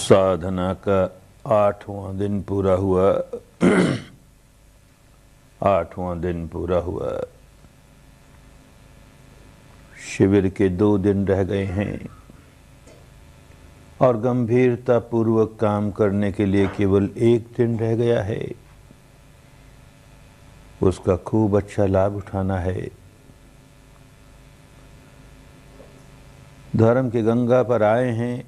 साधना का 8वां दिन पूरा हुआ। 8वां दिन पूरा हुआ। शिविर के 2 दिन रह गए हैं और गंभीरता पूर्वक काम करने के लिए केवल 1 दिन रह गया है। उसका खूब अच्छा लाभ उठाना है। धर्म के गंगा पर आए हैं,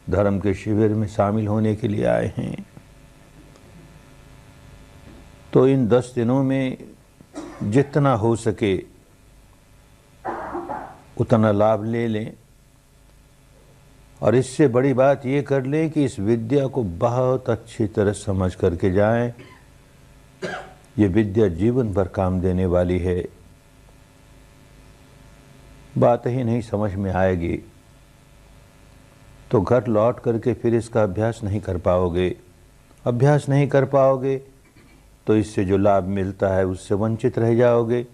धर्म के शिविर में शामिल होने के लिए आए हैं, तो इन 10 दिनों में जितना हो सके उतना लाभ ले लें। और इससे बड़ी बात ये कर लें कि इस विद्या को बहुत अच्छी तरह समझ करके जाएं। ये विद्या जीवन भर काम देने वाली है। बात ही नहीं समझ में आएगी तो घर लौट करके फिर इसका अभ्यास नहीं कर पाओगे। अभ्यास नहीं कर पाओगे तो इससे जो लाभ मिलता है उससे वंचित रह जाओगे।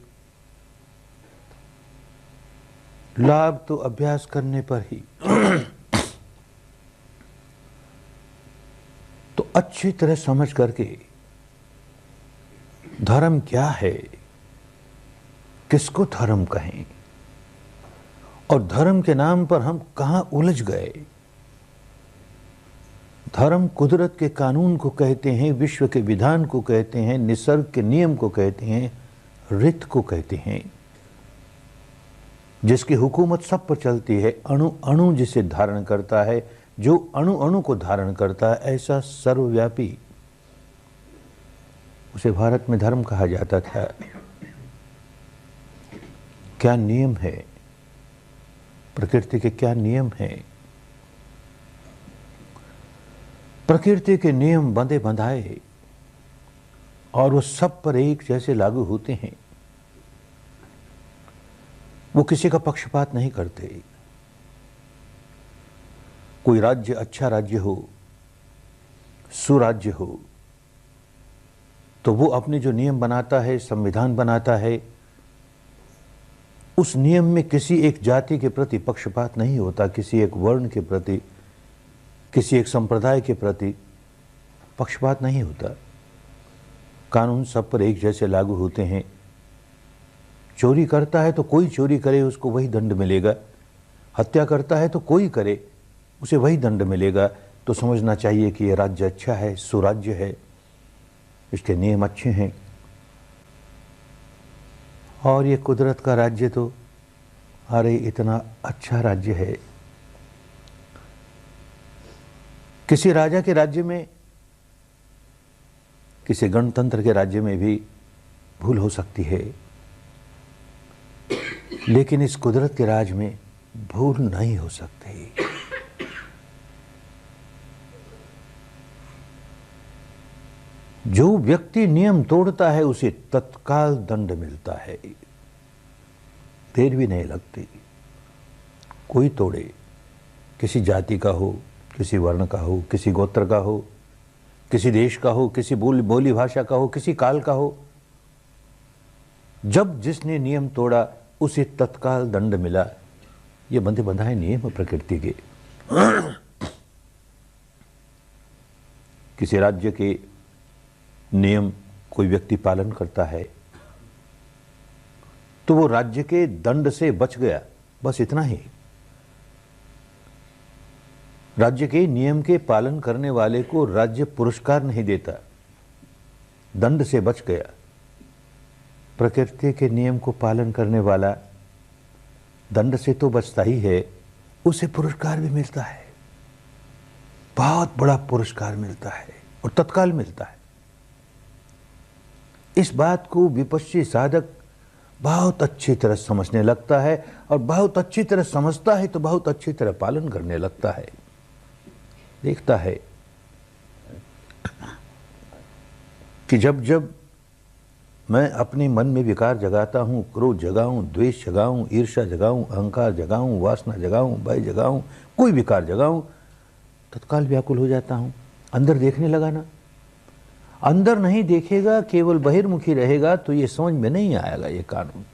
लाभ तो अभ्यास करने पर ही। तो अच्छी तरह समझ करके धर्म क्या है, किसको धर्म कहें, और धर्म के नाम पर हम कहां उलझ गए। धर्म कुदरत के कानून को कहते हैं, विश्व के विधान को कहते हैं, निसर्ग के नियम को कहते हैं, ऋत को कहते हैं, जिसकी हुकूमत सब पर चलती है। अणु अणु जिसे धारण करता है, जो अणु अणु को धारण करता है, ऐसा सर्वव्यापी, उसे भारत में धर्म कहा जाता था। क्या नियम है, प्रकृति के क्या नियम हैं। प्रकृति के नियम बंधे बंधाए और वो सब पर एक जैसे लागू होते हैं। वो किसी का पक्षपात नहीं करते। कोई राज्य अच्छा राज्य हो, सुराज्य हो, तो वो अपने जो नियम बनाता है, संविधान बनाता है, उस नियम में किसी एक जाति के प्रति पक्षपात नहीं होता, किसी एक वर्ण के प्रति, किसी एक संप्रदाय के प्रति पक्षपात नहीं होता। कानून सब पर एक जैसे लागू होते हैं। चोरी करता है तो कोई चोरी करे उसको वही दंड मिलेगा, हत्या करता है तो कोई करे उसे वही दंड मिलेगा। तो समझना चाहिए कि यह राज्य अच्छा है, सुराज्य है, इसके नियम अच्छे हैं। और ये कुदरत का राज्य तो अरे इतना अच्छा राज्य है। किसी राजा के राज्य में, किसी गणतंत्र के राज्य में भी भूल हो सकती है, लेकिन इस कुदरत के राज में भूल नहीं हो सकती। जो व्यक्ति नियम तोड़ता है उसे तत्काल दंड मिलता है, देर भी नहीं लगती। कोई तोड़े, किसी जाति का हो, किसी वर्ण का हो, किसी गोत्र का हो, किसी देश का हो, किसी बोली भाषा का हो, किसी काल का हो, जब जिसने नियम तोड़ा उसे तत्काल दंड मिला। ये बंधे बंधाए नियम प्रकृति के। किसी राज्य के नियम कोई व्यक्ति पालन करता है तो वो राज्य के दंड से बच गया, बस इतना ही। राज्य के नियम के पालन करने वाले को राज्य पुरस्कार नहीं देता, दंड से बच गया। प्रकृति के नियम को पालन करने वाला दंड से तो बचता ही है, उसे पुरस्कार भी मिलता है, बहुत बड़ा पुरस्कार मिलता है और तत्काल मिलता है। इस बात को विपश्ची साधक बहुत अच्छी तरह समझने लगता है, और बहुत अच्छी तरह समझता है तो बहुत अच्छी तरह पालन करने लगता है। देखता है कि जब जब मैं अपने मन में विकार जगाता हूँ, क्रोध जगाऊं, द्वेष जगाऊं, ईर्ष्या जगाऊं, अहंकार जगाऊं, वासना जगाऊं, भय जगाऊं, कोई विकार जगाऊं, तत्काल व्याकुल हो जाता हूँ। अंदर देखने लगा ना। अंदर नहीं देखेगा, केवल बहिर्मुखी रहेगा तो ये समझ में नहीं आएगा ये कानून।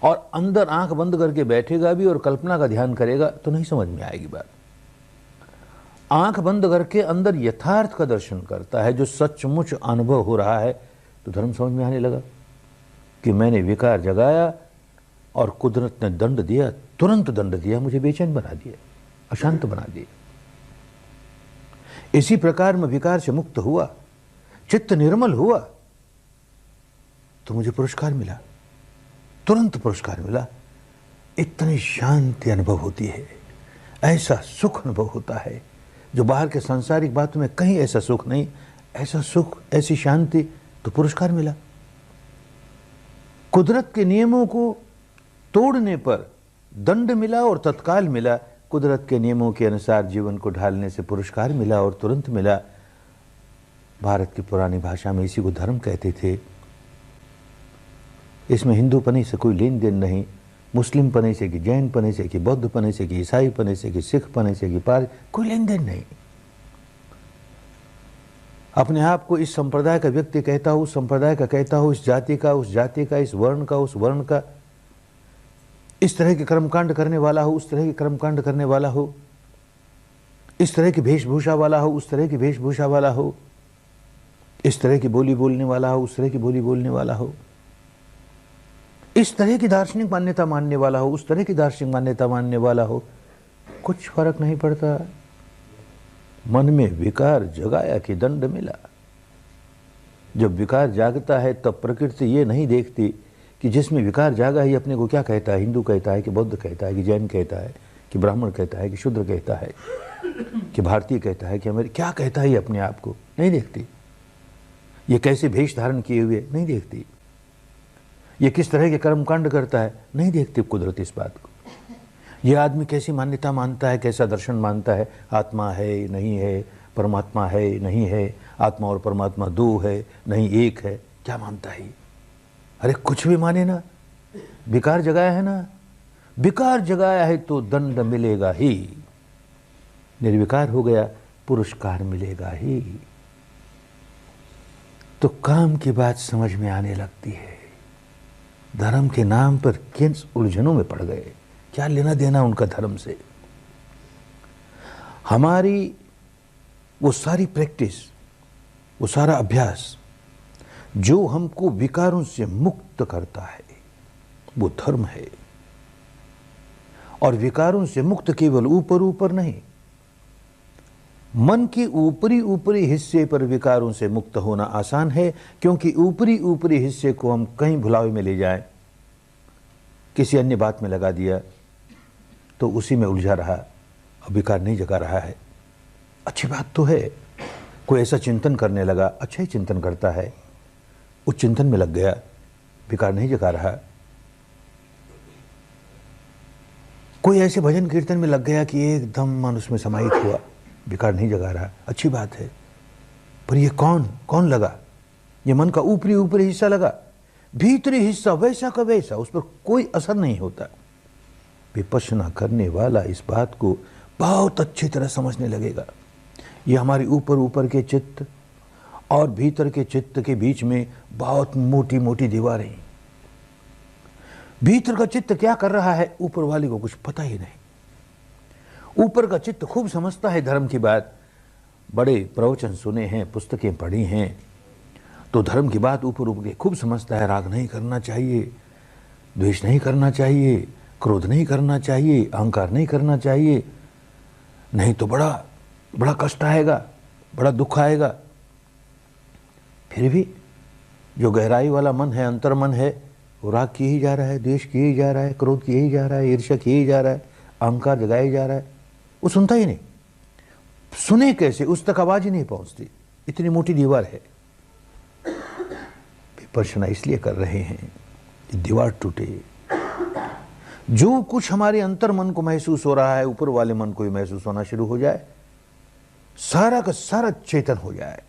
और अंदर आंख बंद करके बैठेगा भी और कल्पना का ध्यान करेगा तो नहीं समझ में आएगी बात। आंख बंद करके अंदर यथार्थ का दर्शन करता है, जो सचमुच अनुभव हो रहा है, तो धर्म समझ में आने लगा कि मैंने विकार जगाया और कुदरत ने दंड दिया, तुरंत दंड दिया, मुझे बेचैन बना दिया, अशांत बना दिया। इसी प्रकार मैं विकार से मुक्त हुआ, चित्त निर्मल हुआ, तो मुझे पुरस्कार मिला, तुरंत पुरस्कार मिला। इतनी शांति अनुभव होती है, ऐसा सुख अनुभव होता है जो बाहर के सांसारिक बातों में कहीं ऐसा सुख नहीं। ऐसा सुख, ऐसी शांति, तो पुरस्कार मिला। कुदरत के नियमों को तोड़ने पर दंड मिला और तत्काल मिला, कुदरत के नियमों के अनुसार जीवन को ढालने से पुरस्कार मिला और तुरंत मिला। भारत की पुरानी भाषा में इसी को धर्म कहते थे। इसमें हिंदू पने से कोई लेन देन नहीं, मुस्लिम पने से कि जैन पने से कि बौद्ध पने से कि ईसाई पने से कि सिख पने से कि पारसी, कोई लेन देन नहीं। अपने आप को इस संप्रदाय का व्यक्ति कहता हो, उस संप्रदाय का कहता हो, इस जाति का, उस जाति का, इस वर्ण का, उस वर्ण का, इस तरह के कर्मकांड करने वाला हो, उस तरह के कर्मकांड करने वाला हो, इस तरह की वेशभूषा वाला हो, उस तरह की वेशभूषा वाला हो, इस तरह की बोली बोलने वाला हो, उस तरह की बोली बोलने वाला हो, इस तरह की दार्शनिक मान्यता मानने वाला हो, उस तरह की दार्शनिक मान्यता मानने वाला हो, कुछ फर्क नहीं पड़ता। मन में विकार जगाया कि दंड मिला। जब विकार जागता है तब प्रकृति ये नहीं देखती कि जिसमें विकार जागा है अपने को क्या कहता है, हिंदू कहता है कि बौद्ध कहता है कि जैन कहता है कि ब्राह्मण कहता है कि शूद्र कहता है कि भारतीय कहता है कि अमेरिका, क्या कहता है ये अपने आप को नहीं देखती। ये कैसे भेष धारण किए हुए नहीं देखती, ये किस तरह के कर्मकांड करता है नहीं देखती कुदरत इस बात को। ये आदमी कैसी मान्यता मानता है, कैसा दर्शन मानता है, आत्मा है नहीं है, परमात्मा है नहीं है, आत्मा और परमात्मा दो है नहीं एक है, क्या मानता है? अरे कुछ भी माने ना, विकार जगाया है ना, विकार जगाया है तो दंड मिलेगा ही, निर्विकार हो गया पुरस्कार मिलेगा ही। तो काम की बात समझ में आने लगती है। धर्म के नाम पर किन उलझनों में पड़ गए, क्या लेना देना उनका धर्म से। हमारी वो सारी प्रैक्टिस, वो सारा अभ्यास जो हमको विकारों से मुक्त करता है, वो धर्म है। और विकारों से मुक्त केवल ऊपर ऊपर नहीं, मन के ऊपरी ऊपरी हिस्से पर विकारों से मुक्त होना आसान है, क्योंकि ऊपरी ऊपरी हिस्से को हम कहीं भुलावे में ले जाएं, किसी अन्य बात में लगा दिया तो उसी में उलझा रहा, अब विकार नहीं जगा रहा है। अच्छी बात तो है, कोई ऐसा चिंतन करने लगा, अच्छा ही चिंतन करता है, उस चिंतन में लग गया, विकार नहीं जगा रहा। कोई ऐसे भजन कीर्तन में लग गया कि एकदम मन उसमें समाहित हुआ, विकार नहीं जगा रहा, अच्छी बात है। पर ये कौन लगा? ये मन का ऊपरी ऊपरी हिस्सा लगा, भीतरी हिस्सा वैसा का वैसा, उस पर कोई असर नहीं होता। विपश्यना करने वाला इस बात को बहुत अच्छी तरह समझने लगेगा। ये हमारी ऊपर ऊपर के चित्त और भीतर के चित्त के बीच में बहुत मोटी मोटी दीवारें। भीतर का चित्त क्या कर रहा है, ऊपर वाले को कुछ पता ही नहीं। ऊपर का चित्त खूब समझता है धर्म की बात, बड़े प्रवचन सुने हैं, पुस्तकें पढ़ी हैं, तो धर्म की बात ऊपर ऊपर के खूब समझता है। राग नहीं करना चाहिए, द्वेष नहीं करना चाहिए, क्रोध नहीं करना चाहिए, अहंकार नहीं करना चाहिए, नहीं तो बड़ा कष्ट आएगा, बड़ा दुख आएगा। फिर भी जो गहराई वाला मन है, अंतर मन है, वो राग किए ही जा रहा है, द्वेष किए ही जा रहा है, क्रोध किए ही जा रहा है, ईर्ष्या किए ही जा रहा है, अहंकार जगाए जा रहा है। वो सुनता ही नहीं, सुने कैसे, उस तक आवाज ही नहीं पहुंचती, इतनी मोटी दीवार है। विपश्यना इसलिए कर रहे हैं कि दीवार टूटे। जो कुछ हमारे अंतर मन को महसूस हो रहा है, ऊपर वाले मन को भी महसूस होना शुरू हो जाए, सारा का सारा चेतन हो जाए,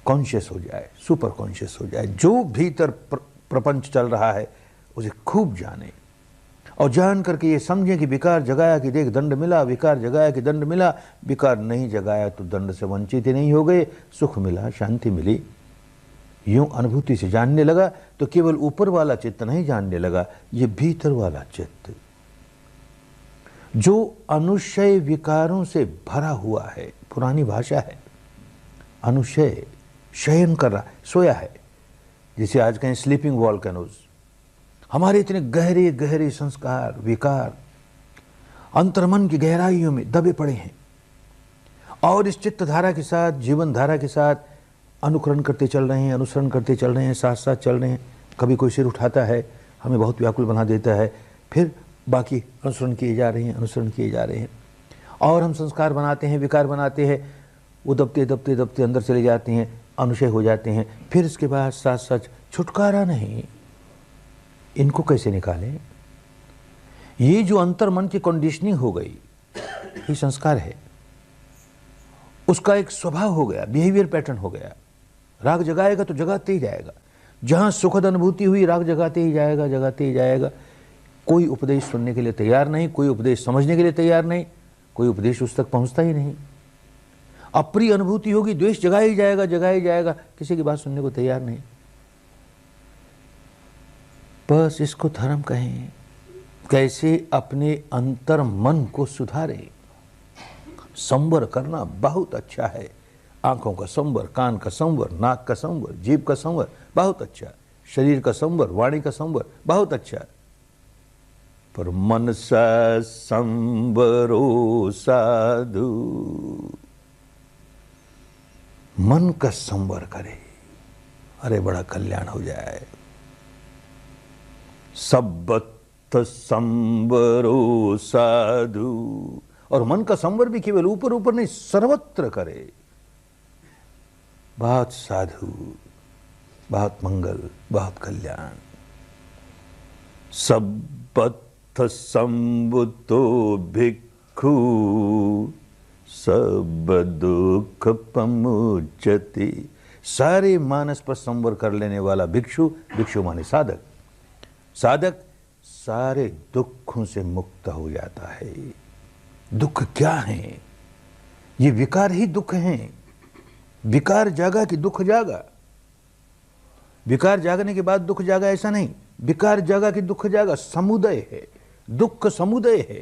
कॉन्शियस हो जाए, सुपर कॉन्शियस हो जाए। जो भीतर प्रपंच चल रहा है उसे खूब जाने, और जान करके ये समझे कि विकार जगाया कि देख दंड मिला, विकार जगाया कि दंड मिला, विकार नहीं जगाया तो दंड से वंचित ही नहीं हो गए, सुख मिला, शांति मिली। यूं अनुभूति से जानने लगा तो केवल ऊपर वाला चित्त नहीं जानने लगा, ये भीतर वाला चित्त जो अनुशय विकारों से भरा हुआ है, पुरानी भाषा है, अनुशय शयन कर रहा, सोया है, जिसे आज कहें स्लीपिंग वॉल्केनोज। हमारे इतने गहरे गहरे संस्कार, विकार अंतर्मन की गहराइयों में दबे पड़े हैं और इस चित्त धारा के साथ, जीवन धारा के साथ अनुकरण करते चल रहे हैं, अनुसरण करते चल रहे हैं, साथ साथ चल रहे हैं। कभी कोई सिर उठाता है, हमें बहुत व्याकुल बना देता है, फिर बाकी अनुसरण किए जा रहे हैं, अनुसरण किए जा रहे हैं, और हम संस्कार बनाते हैं, विकार बनाते हैं, वो दबते दबते दबते अंदर चले जाते हैं, अनुशय हो जाते हैं। फिर इसके बाद साथ साथ छुटकारा नहीं। इनको कैसे निकालें? ये जो अंतर मन की कंडीशनिंग हो गई, ये संस्कार है, उसका एक स्वभाव हो गया, बिहेवियर पैटर्न हो गया। राग जगाएगा तो जगाते ही जाएगा, जहां सुखद अनुभूति हुई राग जगाते ही जाएगा, जगाते ही जाएगा। कोई उपदेश सुनने के लिए तैयार नहीं, कोई उपदेश समझने के लिए तैयार नहीं, कोई उपदेश उस तक पहुंचता ही नहीं। अप्रिय अनुभूति होगी, द्वेष जगाया ही जाएगा, जगाया ही जाएगा, किसी की बात सुनने को तैयार नहीं। बस इसको धर्म कहें। कैसे अपने अंतर मन को सुधारे। संवर करना बहुत अच्छा है, आंखों का संवर, कान का संवर, नाक का संवर, जीभ का संवर बहुत अच्छा, शरीर का संवर, वाणी का संवर बहुत अच्छा, पर मन सा संवरो साधु, मन का संवर करे, अरे बड़ा कल्याण हो जाए। सब्बत संवरो साधु, और मन का संवर भी केवल ऊपर ऊपर नहीं, सर्वत्र करे। बहुत साधु, बहुत मंगल, बहुत कल्याण। सब्बत संबुतो भिक्खु सब दुख पमुच्यति। सारे मानस पर संवर कर लेने वाला भिक्षु, भिक्षु माने साधक, साधक सारे दुखों से मुक्त हो जाता है। दुख क्या है? ये विकार ही दुख हैं। विकार जागा कि दुख जागा? विकार जागने के बाद दुख जागा ऐसा नहीं, विकार जागा कि दुख जागा। समुदय है, दुख समुदय है,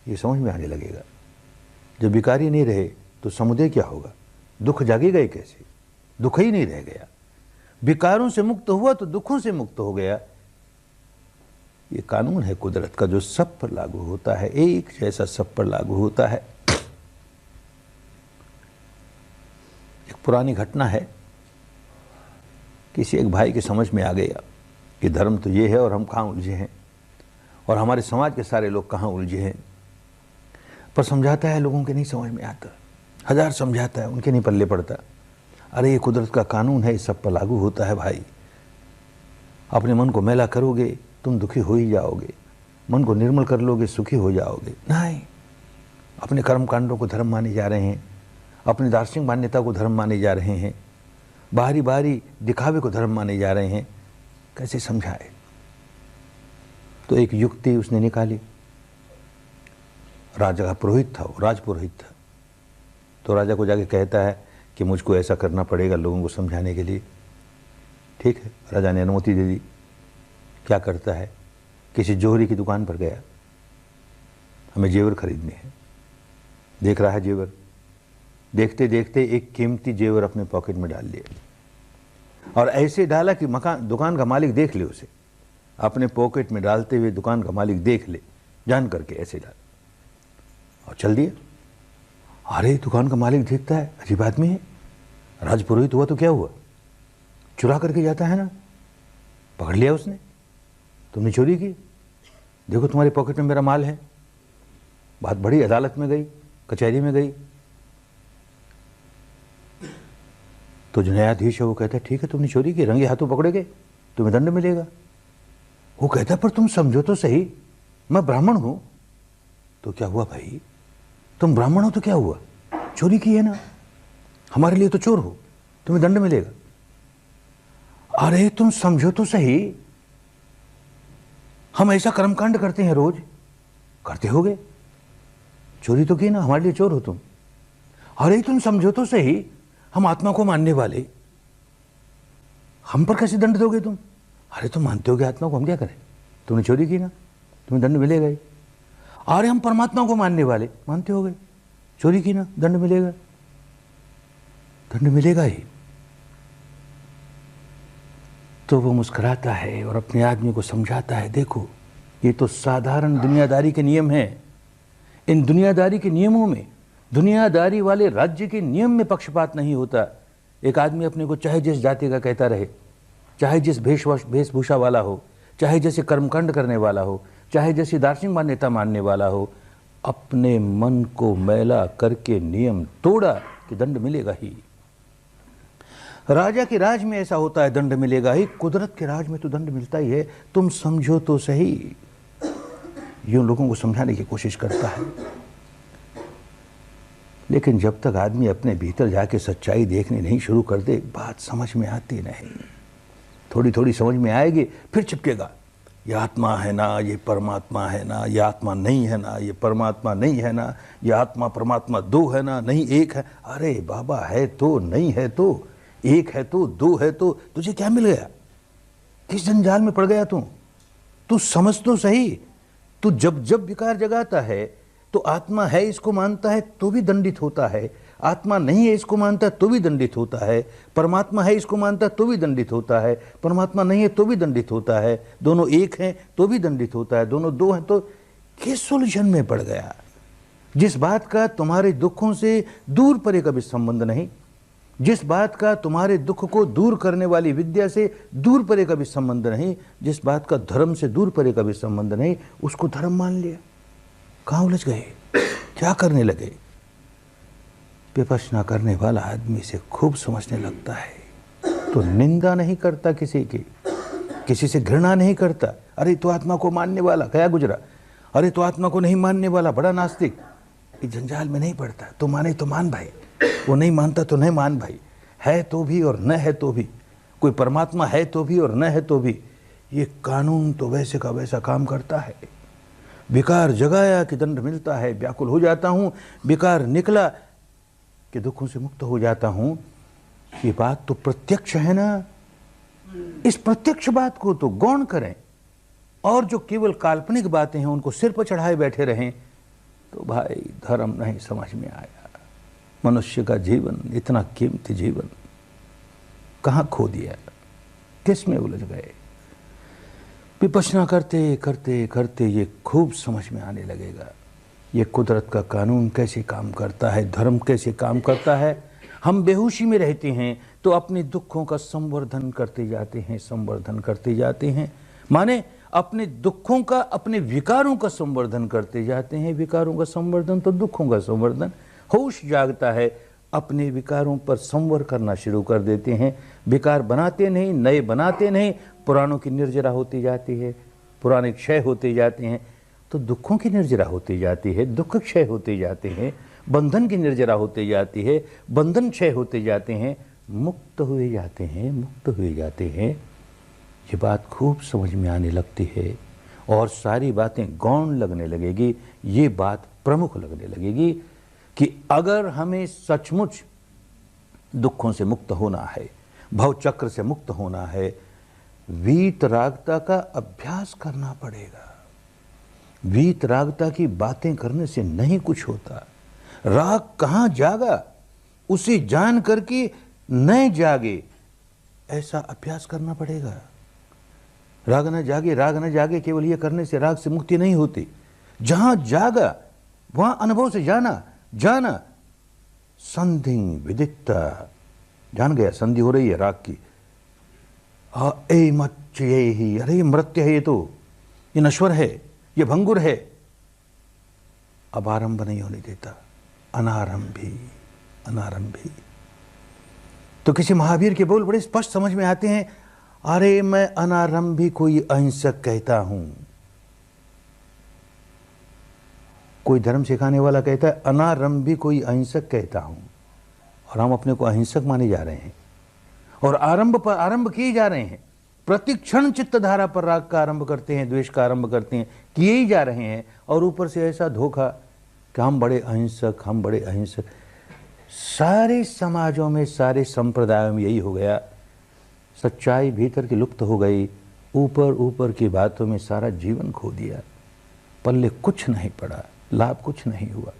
ये समझ में आने लगेगा। जब विकार ही नहीं रहे तो समुदय क्या होगा? दुख जागेगा ही कैसे? दुख ही नहीं रह गया। विकारों से मुक्त हुआ तो दुखों से मुक्त हो गया। ये कानून है कुदरत का, जो सब पर लागू होता है, एक जैसा सब पर लागू होता है। एक पुरानी घटना है, किसी एक भाई के समझ में आ गया कि धर्म तो ये है और हम कहाँ उलझे हैं, और हमारे समाज के सारे लोग कहाँ उलझे हैं। पर समझाता है, लोगों के नहीं समझ में आता, हजार समझाता है, उनके नहीं पल्ले पड़ता। अरे ये कुदरत का कानून है, सब पर लागू होता है भाई। अपने मन को मैला करोगे तुम दुखी हो ही जाओगे, मन को निर्मल कर लोगे सुखी हो जाओगे। नहीं, अपने कर्म कांडों को धर्म माने जा रहे हैं, अपनी दार्शनिक मान्यता को धर्म माने जा रहे हैं, बाहरी बाहरी दिखावे को धर्म माने जा रहे हैं। कैसे समझाए? तो एक युक्ति उसने निकाली। राजा का पुरोहित था, वो राजपुरोहित था। तो राजा को जाके कहता है कि मुझको ऐसा करना पड़ेगा लोगों को समझाने के लिए। ठीक है, राजा ने अनुमति दे दी। क्या करता है, किसी जोहरी की दुकान पर गया, हमें जेवर खरीदने हैं। देख रहा है जेवर, देखते देखते एक कीमती जेवर अपने पॉकेट में डाल लिया, और ऐसे डाला कि दुकान का मालिक देख ले उसे। अपने पॉकेट में डालते हुए दुकान का मालिक देख ले, जान करके ऐसे डाल, और चल दिया। अरे दुकान का मालिक देखता है, अजीब आदमी है, राजपुरोहित हुआ तो क्या हुआ, चुरा करके जाता है ना। पकड़ लिया उसने, तुमने चोरी की, देखो तुम्हारे पॉकेट में मेरा माल है। बात बड़ी, अदालत में गई, कचहरी में गई। तो जो न्यायाधीश है वो कहता है ठीक है तुमने चोरी की, रंगे हाथों पकड़े गए, तुम्हें दंड मिलेगा। वो कहता है पर तुम समझो तो सही, मैं ब्राह्मण हूं। तो क्या हुआ भाई, तुम ब्राह्मण हो तो क्या हुआ, चोरी की है ना, हमारे लिए तो चोर हो, तुम्हें दंड मिलेगा। अरे तुम समझो तो सही, हम ऐसा कर्मकांड करते हैं रोज, करते होगे, चोरी तो की ना, हमारे लिए चोर हो तुम। अरे तुम समझो तो सही, हम आत्मा को मानने वाले, हम पर कैसे दंड दोगे तुम। अरे तुम मानते होगे आत्मा को, हम क्या करें, तुमने चोरी की ना, तुम्हें दंड मिलेगा ही। अरे हम परमात्मा को मानने वाले, मानते हो गए, चोरी की ना, दंड मिलेगा, दंड मिलेगा ही। तो वो मुस्कुराता है और अपने आदमी को समझाता है, देखो ये तो साधारण दुनियादारी के नियम हैं। इन दुनियादारी के नियमों में, दुनियादारी वाले राज्य के नियम में पक्षपात नहीं होता। एक आदमी अपने को चाहे जिस जाति का कहता रहे, चाहे जिस वेशभूषा वाला हो, चाहे जैसे कर्मकांड करने वाला हो, चाहे जैसी दार्शनिक मान्यता मानने वाला हो, अपने मन को मैला करके नियम तोड़ा कि दंड मिलेगा ही। राजा के राज में ऐसा होता है, दंड मिलेगा ही। कुदरत के राज में तो दंड मिलता ही है। तुम समझो तो सही। यूं लोगों को समझाने की कोशिश करता है, लेकिन जब तक आदमी अपने भीतर जाके सच्चाई देखनी नहीं शुरू कर दे, बात समझ में आती नहीं। थोड़ी थोड़ी समझ में आएगी, फिर चिपकेगा, ये आत्मा है ना, ये परमात्मा है ना, ये आत्मा नहीं है ना, ये परमात्मा नहीं है ना, ये आत्मा परमात्मा दो है ना, नहीं एक है। अरे बाबा, है तो, नहीं है तो, एक है तो, दो है तो, तुझे क्या मिल गया? किस जंजाल में पड़ गया तू समझ तो सही। तू जब जब विकार जगाता है तो आत्मा है इसको मानता है तो भी दंडित होता है, आत्मा नहीं है इसको मानता है तो भी दंडित होता है, परमात्मा है इसको मानता है तो भी दंडित होता है, परमात्मा नहीं है तो भी दंडित होता है, दोनों एक हैं तो भी दंडित होता है, दोनों दो हैं तो किस सुलझन में पड़ गया? जिस बात का तुम्हारे दुखों से दूर परे कभी संबंध नहीं, जिस बात का तुम्हारे दुख को दूर करने वाली विद्या से दूर परे कभी संबंध नहीं, जिस बात का धर्म से दूर परे कभी संबंध नहीं, उसको धर्म मान लिया। कहाँ उलझ गए? क्या करने लगे? विपश्यना करने वाला आदमी से खूब समझने लगता है तो निंदा नहीं करता किसी की, किसी से घृणा नहीं करता। अरे तो आत्मा को मानने वाला गया गुजरा, अरे तो आत्मा को नहीं मानने वाला बड़ा नास्तिक। इस जंजाल में नहीं पड़ता। तो माने तो मान भाई, वो नहीं मानता तो नहीं मान भाई, है तो भी और न है तो भी, कोई परमात्मा है तो भी और न है तो भी। ये कानून तो वैसे का वैसा काम करता है। विकार जगाया कि दंड मिलता है, व्याकुल हो जाता हूं, विकार निकला कि दुखों से मुक्त हो जाता हूं। ये बात तो प्रत्यक्ष है ना। इस प्रत्यक्ष बात को तो गौण करें और जो केवल काल्पनिक बातें हैं उनको सिर पर चढ़ाए बैठे रहें तो भाई धर्म नहीं समझ में आया। मनुष्य का जीवन, इतना कीमती जीवन कहां खो दिया, किस में उलझ गए? विपश्यना करते करते करते ये खूब समझ में आने लगेगा, ये कुदरत का कानून कैसे काम करता है, धर्म कैसे काम करता है। हम बेहोशी में रहते हैं तो अपने दुखों का संवर्धन करते जाते हैं, संवर्धन करते जाते हैं, माने अपने दुखों का, अपने विकारों का संवर्धन करते जाते हैं। विकारों का संवर्धन तो दुखों का संवर्धन। होश जागता है, अपने विकारों पर संवर करना शुरू कर देते हैं। विकार बनाते नहीं, नए बनाते नहीं, पुरानों की निर्जरा होती जाती है, पुराने क्षय होते जाते हैं तो दुखों की निर्जरा होती जाती है, दुख क्षय होते जाते हैं, बंधन की निर्जरा होती जाती है, बंधन क्षय होते जाते हैं, मुक्त हुए जाते हैं, मुक्त हुए जाते हैं। ये बात खूब समझ में आने लगती है और सारी बातें गौण लगने लगेगी। ये बात प्रमुख लगने लगेगी कि अगर हमें सचमुच दुखों से मुक्त होना है, भवचक्र से मुक्त होना है, वीतरागता का अभ्यास करना पड़ेगा। वीतरागता की बातें करने से नहीं कुछ होता। राग कहाँ जागा उसे जान करके न जागे, ऐसा अभ्यास करना पड़ेगा। राग न जागे, राग न जागे, केवल ये करने से राग से मुक्ति नहीं होती। जहां जागा वहां अनुभव से जाना, जाना संधि विदिता, जान गया संधि हो रही है राग की। ए मच्चे ही, अरे ये मृत्य है, ये तो ये नश्वर है, ये भंगुर है। अब आरंभ नहीं होने देता, अनारंभी, अनारंभी। तो किसी महावीर के बोल बड़े स्पष्ट समझ में आते हैं। अरे मैं अनारंभी कोई अहिंसक कहता हूं। कोई धर्म सिखाने वाला कहता है अनारंभी कोई अहिंसक कहता हूं, और हम अपने को अहिंसक माने जा रहे हैं और आरंभ पर आरंभ किए जा रहे हैं। प्रतिक्षण चित्तधारा पर राग का आरंभ करते हैं, द्वेष का आरंभ करते हैं, किए ही जा रहे हैं। और ऊपर से ऐसा धोखा कि हम बड़े अहिंसक, हम बड़े अहिंसक। सारे समाजों में, सारे संप्रदायों में यही हो गया। सच्चाई भीतर की लुप्त हो गई, ऊपर ऊपर की बातों में सारा जीवन खो दिया। पल्ले कुछ नहीं पड़ा, लाभ कुछ नहीं हुआ।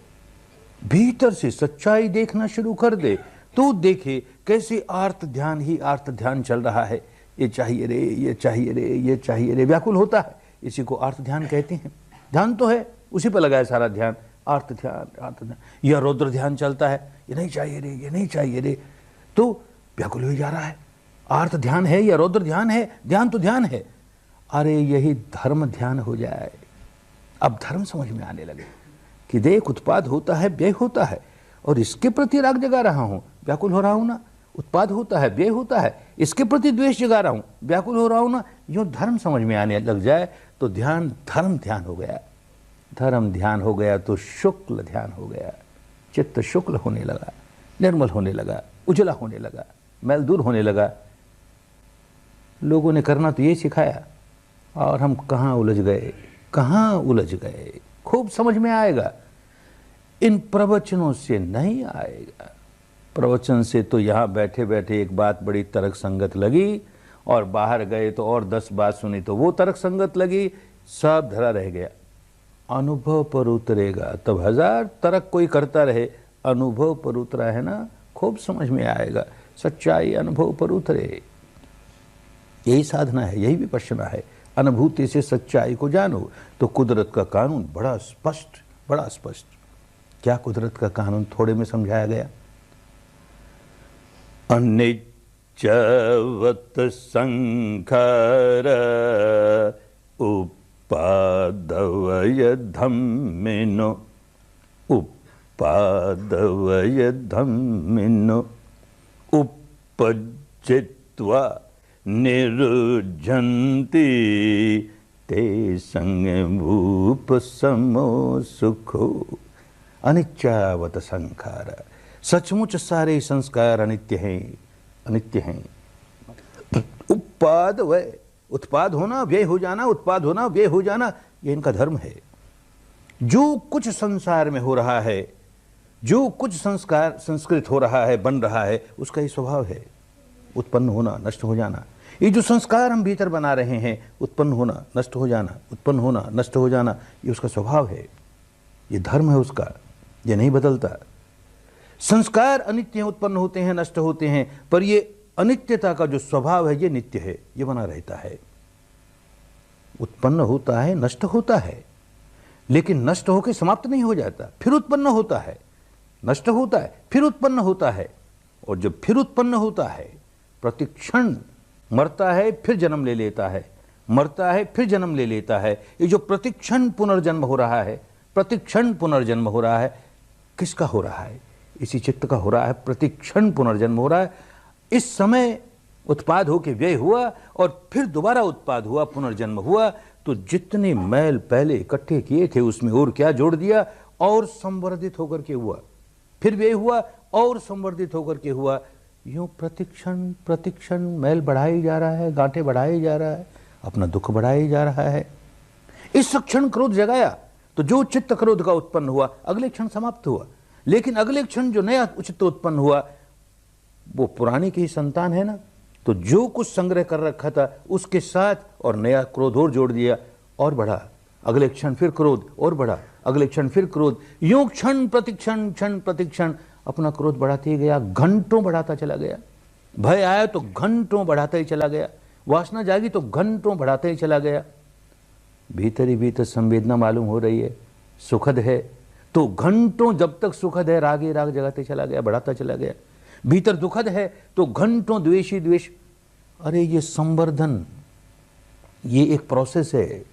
भीतर से सच्चाई देखना शुरू कर दे तो देखे कैसे आर्त ध्यान ही आर्त ध्यान चल रहा है। ये चाहिए रे, ये चाहिए रे, ये चाहिए रे, व्याकुल होता है। इसी को आर्त ध्यान कहते हैं। ध्यान तो है, उसी पर लगा है सारा ध्यान, आर्त ध्यान, आर्त ध्यान। यह रौद्र ध्यान चलता है, ये नहीं चाहिए रे, ये नहीं चाहिए रे, तो व्याकुल हो जा रहा है। आर्त ध्यान है या रौद्र ध्यान है? ध्यान तो ध्यान है। अरे यही धर्म ध्यान हो जाए। अब धर्म समझ में आने लगे कि देख, उत्पाद होता है, व्यय होता है, और इसके प्रति राग जगा रहा हूं, व्याकुल हो रहा हूं ना। उत्पाद होता है, व्यय होता है, इसके प्रति द्वेष जगा रहा हूं, व्याकुल हो रहा हूं ना। यूं धर्म समझ में आने लग जाए तो ध्यान धर्म ध्यान हो गया। धर्म ध्यान हो गया तो शुक्ल ध्यान हो गया। चित्त शुक्ल होने लगा, निर्मल होने लगा, उजला होने लगा, मैल दूर होने लगा। लोगों ने करना तो ये सिखाया, और हम कहाँ उलझ गए, कहाँ उलझ गए। खूब समझ में आएगा। इन प्रवचनों से नहीं आएगा। प्रवचन से तो यहाँ बैठे बैठे एक बात बड़ी तर्क संगत लगी, और बाहर गए तो और 10 बात सुनी तो वो तर्क संगत लगी, सब धरा रह गया। अनुभव पर उतरेगा तब 1000 तर्क कोई करता रहे, अनुभव पर उतरा है ना, खूब समझ में आएगा। सच्चाई अनुभव पर उतरे, यही साधना है, यही विपश्यना है। अनुभूति से सच्चाई को जानो तो कुदरत का कानून बड़ा स्पष्ट, बड़ा स्पष्ट। क्या कुदरत का कानून थोड़े में समझाया गया? अनिच्चवत संखार उपादवय धम्मिनो, उपादवय धम्मिनो, उपजित्वा निरुज्झन्ति ते संगभूप समो सुखो। अनिच्चावत संखार, सचमुच सारे संस्कार अनित्य हैं, अनित्य हैं। उत्पाद व्यय, उत्पाद होना, व्यय हो जाना, उत्पाद होना, व्यय हो जाना, ये इनका धर्म है। जो कुछ संसार में हो रहा है, जो कुछ संस्कार संस्कृत हो रहा है, बन रहा है, उसका ही स्वभाव है उत्पन्न होना, नष्ट हो जाना। ये जो संस्कार हम भीतर बना रहे हैं, उत्पन्न होना, नष्ट हो जाना, उत्पन्न होना, नष्ट हो जाना, ये उसका स्वभाव है, ये धर्म है उसका, ये नहीं बदलता। संस्कार अनित्य हैं, उत्पन्न होते हैं, नष्ट होते हैं, पर ये अनित्यता का जो स्वभाव है ये नित्य है, ये बना रहता है। उत्पन्न होता है, नष्ट होता है, लेकिन नष्ट होकर समाप्त नहीं हो जाता, फिर उत्पन्न होता है, नष्ट होता है, फिर उत्पन्न होता है, और जब फिर उत्पन्न होता है, प्रतिक्षण मरता है, फिर जन्म ले लेता है, मरता है, फिर जन्म ले लेता है। ये जो प्रतिक्षण पुनर्जन्म हो रहा है, प्रतिक्षण पुनर्जन्म हो रहा है, किसका हो रहा है? इसी चित्त का हो रहा है। प्रतिक्षण पुनर्जन्म हो रहा है। इस समय उत्पाद होकर व्यय हुआ और फिर दोबारा उत्पाद हुआ, पुनर्जन्म हुआ, तो जितने मैल पहले इकट्ठे किए थे उसमें और क्या जोड़ दिया, और संवर्धित होकर के हुआ, फिर व्यय हुआ और संवर्धित होकर के हुआ। यूं प्रतिक्षण प्रतिक्षण मैल बढ़ाई जा रहा है, गांठे बढ़ाई जा रहा है, अपना दुख बढ़ाई जा रहा है। इस क्षण क्रोध जगाया तो जो चित्त क्रोध का उत्पन्न हुआ, अगले क्षण समाप्त हुआ, लेकिन अगले क्षण जो नया चित्त उत्पन्न हुआ वो पुराने की ही संतान है ना, तो जो कुछ संग्रह कर रखा था उसके साथ और नया क्रोध और जोड़ दिया और बढ़ा। अगले क्षण फिर क्रोध और बढ़ा, अगले क्षण फिर क्रोध, यूं क्षण प्रतिक्षण, क्षण प्रतिक्षण अपना क्रोध बढ़ाते ही गया, घंटों बढ़ाता चला गया। भय आया तो घंटों बढ़ाता ही चला गया, वासना जागी तो घंटों बढ़ाता ही चला गया। भीतर ही भीतर संवेदना मालूम हो रही है, सुखद है तो घंटों, जब तक सुखद है राग ही राग जगाते चला गया, बढ़ाता चला गया। भीतर दुखद है तो घंटों द्वेष ही द्वेष। अरे ये संवर्धन, ये एक प्रोसेस है,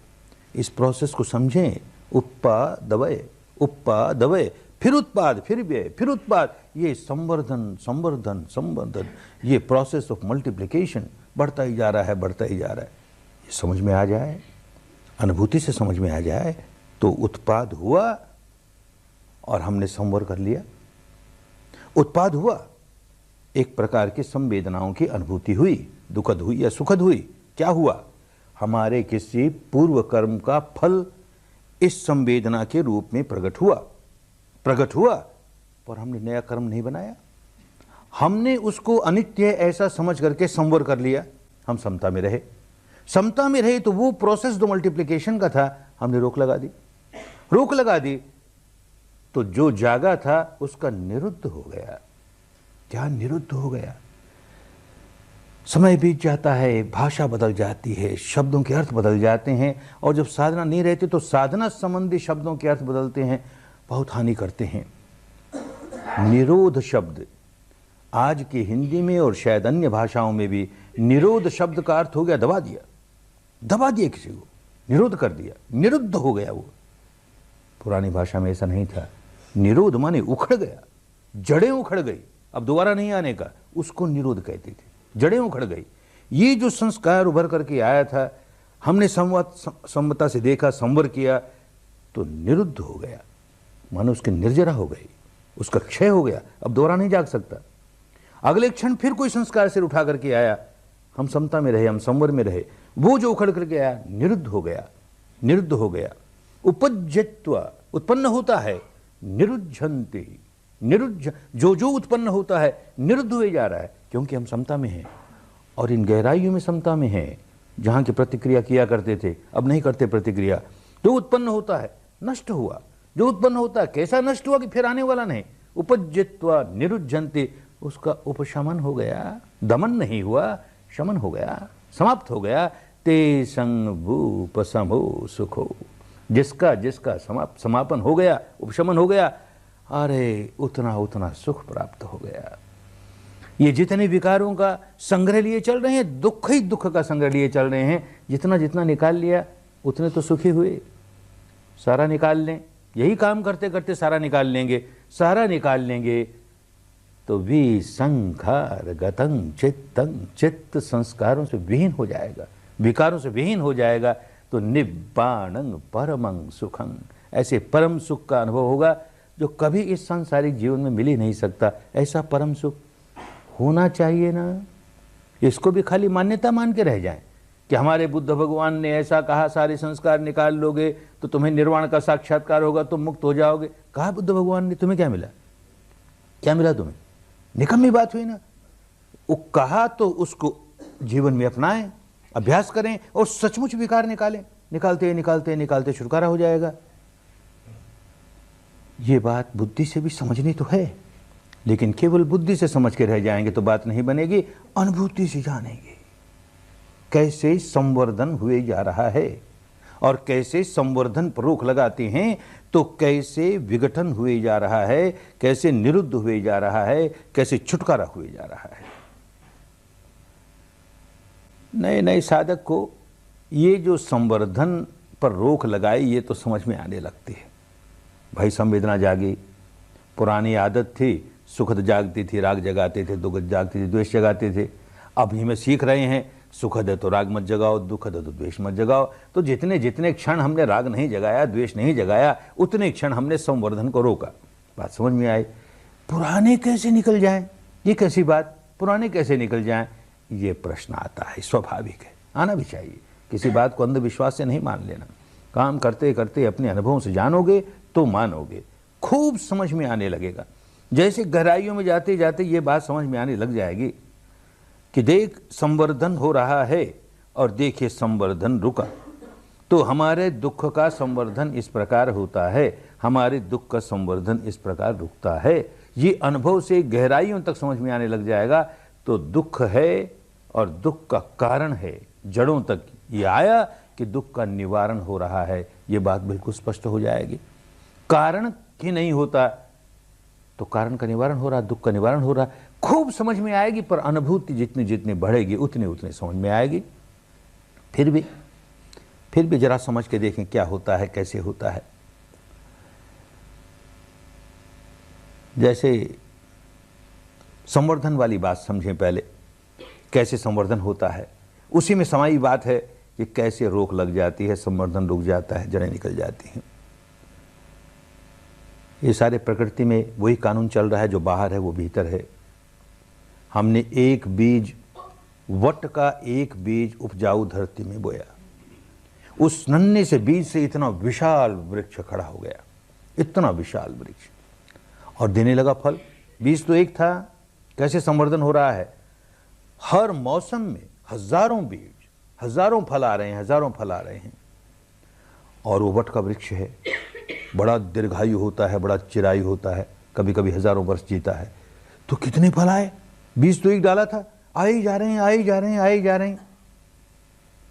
इस प्रोसेस को समझें। उत्पादवय, उत्पादवय, फिर उत्पाद, फिर व्यय, फिर उत्पाद, ये संवर्धन संवर्धन संवर्धन, ये प्रोसेस ऑफ मल्टीप्लिकेशन बढ़ता ही जा रहा है, बढ़ता ही जा रहा है। ये समझ में आ जाए, अनुभूति से समझ में आ जाए तो उत्पाद हुआ और हमने संवर कर लिया। उत्पाद हुआ, एक प्रकार की संवेदनाओं की अनुभूति हुई, दुखद हुई या सुखद हुई। क्या हुआ? हमारे किसी पूर्व कर्म का फल इस संवेदना के रूप में प्रकट हुआ, प्रकट हुआ, पर हमने नया कर्म नहीं बनाया। हमने उसको अनित्य ऐसा समझ करके संवर कर लिया। हम समता में रहे, समता में रहे तो वो प्रोसेस जो मल्टीप्लिकेशन का था हमने रोक लगा दी। रोक लगा दी तो जो जागा था उसका निरुद्ध हो गया, ध्यान निरुद्ध हो गया। समय बीत जाता है, भाषा बदल जाती है, शब्दों के अर्थ बदल जाते हैं, और जब साधना नहीं रहती तो साधना संबंधी शब्दों के अर्थ बदलते हैं, बहुत हानि करते हैं। निरोध शब्द आज की हिंदी में और शायद अन्य भाषाओं में भी निरोध शब्द का अर्थ हो गया दबा दिया किसी को, निरोध कर दिया, निरुद्ध हो गया वो। पुरानी भाषा में ऐसा नहीं था। निरोध माने उखड़ गया, जड़ें उखड़ गई, अब दोबारा नहीं आने का, उसको निरोध कहते थे। जड़ें उखड़ गई। ये जो संस्कार उभर करके आया था, हमने संवता से देखा, संवर किया, तो निरुद्ध हो गया, मानो उसकी निर्जरा हो गई, उसका क्षय हो गया, अब दोबारा नहीं जाग सकता। अगले क्षण फिर कोई संस्कार सिर उठा करके आया, हम समता में रहे, हम संवर में रहे, वो जो उखड़ करके आया निरुद्ध हो गया, निरुद्ध हो गया। उपज्यत्व उत्पन्न होता है, निरुद्धन्ति, निरुद्ध जो उत्पन्न होता है निरुद्ध हुए जा रहा है, क्योंकि हम समता में हैं और इन गहराइयों में समता में हैं। जहां की प्रतिक्रिया किया करते थे अब नहीं करते प्रतिक्रिया। जो उत्पन्न होता है नष्ट हुआ, जो उत्पन्न होता है कैसा नष्ट हुआ कि फिर आने वाला नहीं। उपज्यत्व निरुद्धन्ति, उसका उपशमन हो गया, दमन नहीं हुआ, शमन हो गया, समाप्त हो गया। ते संभूपसमो सुखो, जिसका समापन हो गया, उपशमन हो गया, अरे उतना सुख प्राप्त हो गया। ये जितने विकारों का संग्रह लिए चल रहे हैं, दुख ही दुख का संग्रह लिए चल रहे हैं। जितना निकाल लिया उतने तो सुखी हुए। सारा निकाल लें, यही काम करते करते सारा निकाल लेंगे, सारा निकाल लेंगे तो विसंखार गतं चित्तं, चित्त संस्कारों से विहीन हो जाएगा, विकारों से विहीन हो जाएगा, तो निब्बाणं परमं सुखं, ऐसे परम सुख का अनुभव होगा जो कभी इस सांसारिक जीवन में मिल ही नहीं सकता। ऐसा परम सुख होना चाहिए ना। इसको भी खाली मान्यता मान के रह जाएं कि हमारे बुद्ध भगवान ने ऐसा कहा, सारे संस्कार निकाल लोगे तो तुम्हें निर्वाण का साक्षात्कार होगा, तुम मुक्त हो जाओगे। कहा बुद्ध भगवान ने, तुम्हें क्या मिला? क्या मिला तुम्हें? निकम्मी बात हुई ना। वो कहा तो उसको जीवन में अपनाएं, अभ्यास करें और सचमुच विकार निकालें। निकालते छुटकारा हो जाएगा। ये बात बुद्धि से भी समझनी तो है, लेकिन केवल बुद्धि से समझ के रह जाएंगे तो बात नहीं बनेगी। अनुभूति से जानेंगे कैसे संवर्धन हुए जा रहा है और कैसे संवर्धन पर रोक लगाते हैं तो कैसे विघटन हुए जा रहा है, कैसे निरुद्ध हुए जा रहा है, कैसे छुटकारा हुए जा रहा है। नए साधक को ये जो संवर्धन पर रोक लगाई, ये तो समझ में आने लगती है। भाई संवेदना जागी, पुरानी आदत थी, सुखद जागती थी, राग जगाते थे, दुखद जागती थी, द्वेष जगाते थे। अब ही में सीख रहे हैं, सुखद है तो राग मत जगाओ, दुखद है तो द्वेष मत जगाओ। तो जितने क्षण हमने राग नहीं जगाया, द्वेष नहीं जगाया, उतने क्षण हमने संवर्धन को रोका। बात समझ में आई। पुराने कैसे निकल जाएं? ये कैसी बात, पुराने कैसे निकल जाएं? ये प्रश्न आता है, स्वाभाविक है, आना भी चाहिए। किसी बात को अंधविश्वास से नहीं मान लेना। काम करते करते अपने अनुभवों से जानोगे तो मानोगे, खूब समझ में आने लगेगा। जैसे गहराइयों में जाते जाते ये बात समझ में आने लग जाएगी कि देख संवर्धन हो रहा है और देखिए संवर्धन रुका। तो हमारे दुख का संवर्धन इस प्रकार होता है, हमारे दुख का संवर्धन इस प्रकार रुकता है। ये अनुभव से गहराइयों तक समझ में आने लग जाएगा। तो दुख है और दुख का कारण है, जड़ों तक ये आया कि दुख का निवारण हो रहा है। ये बात बिल्कुल स्पष्ट हो जाएगी। कारण ही नहीं होता तो कारण का निवारण हो रहा, दुख का निवारण हो रहा, खूब समझ में आएगी। पर अनुभूति जितनी बढ़ेगी उतनी समझ में आएगी। फिर भी जरा समझ के देखें क्या होता है, कैसे होता है। जैसे संवर्धन वाली बात समझें पहले, कैसे संवर्धन होता है। उसी में समाई बात है कि कैसे रोक लग जाती है, संवर्धन रुक जाता है, जड़ें निकल जाती हैं। ये सारे प्रकृति में वही कानून चल रहा है, जो बाहर है वो भीतर है। हमने एक बीज, वट का एक बीज उपजाऊ धरती में बोया, उस नन्हे से बीज से इतना विशाल वृक्ष खड़ा हो गया, इतना विशाल वृक्ष, और देने लगा फल। बीज तो एक था, कैसे संवर्धन हो रहा है। हर मौसम में हजारों बीज, हजारों फल आ रहे हैं, हजारों फल आ रहे हैं, और वो वट का वृक्ष है। बड़ा दीर्घायु होता है, बड़ा चिरायु होता है, कभी कभी हजारों वर्ष जीता है। तो कितने फल आए, बीज तो एक डाला था, आए ही जा रहे हैं, आए ही जा रहे हैं, आए ही जा रहे हैं।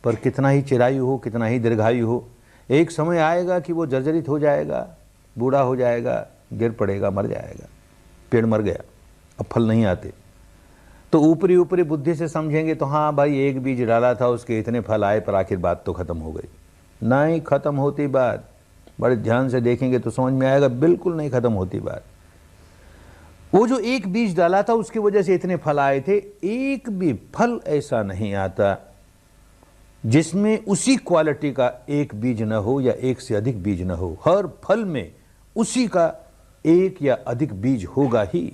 पर कितना ही चिरायु हो, कितना ही दीर्घायु हो, एक समय आएगा कि वो जर्जरित हो जाएगा, बूढ़ा हो जाएगा, गिर पड़ेगा, मर जाएगा, पेड़ मर गया, अब फल नहीं आते। तो ऊपरी ऊपरी बुद्धि से समझेंगे तो हाँ भाई, एक बीज डाला था, उसके इतने फल आए, पर आखिर बात तो खत्म हो गई। नहीं खत्म होती बात, बड़े ध्यान से देखेंगे तो समझ में आएगा, बिल्कुल नहीं खत्म होती बात। वो जो एक बीज डाला था उसकी वजह से इतने फल आए थे, एक भी फल ऐसा नहीं आता जिसमें उसी क्वालिटी का एक बीज न हो या एक से अधिक बीज न हो। हर फल में उसी का एक या अधिक बीज होगा ही।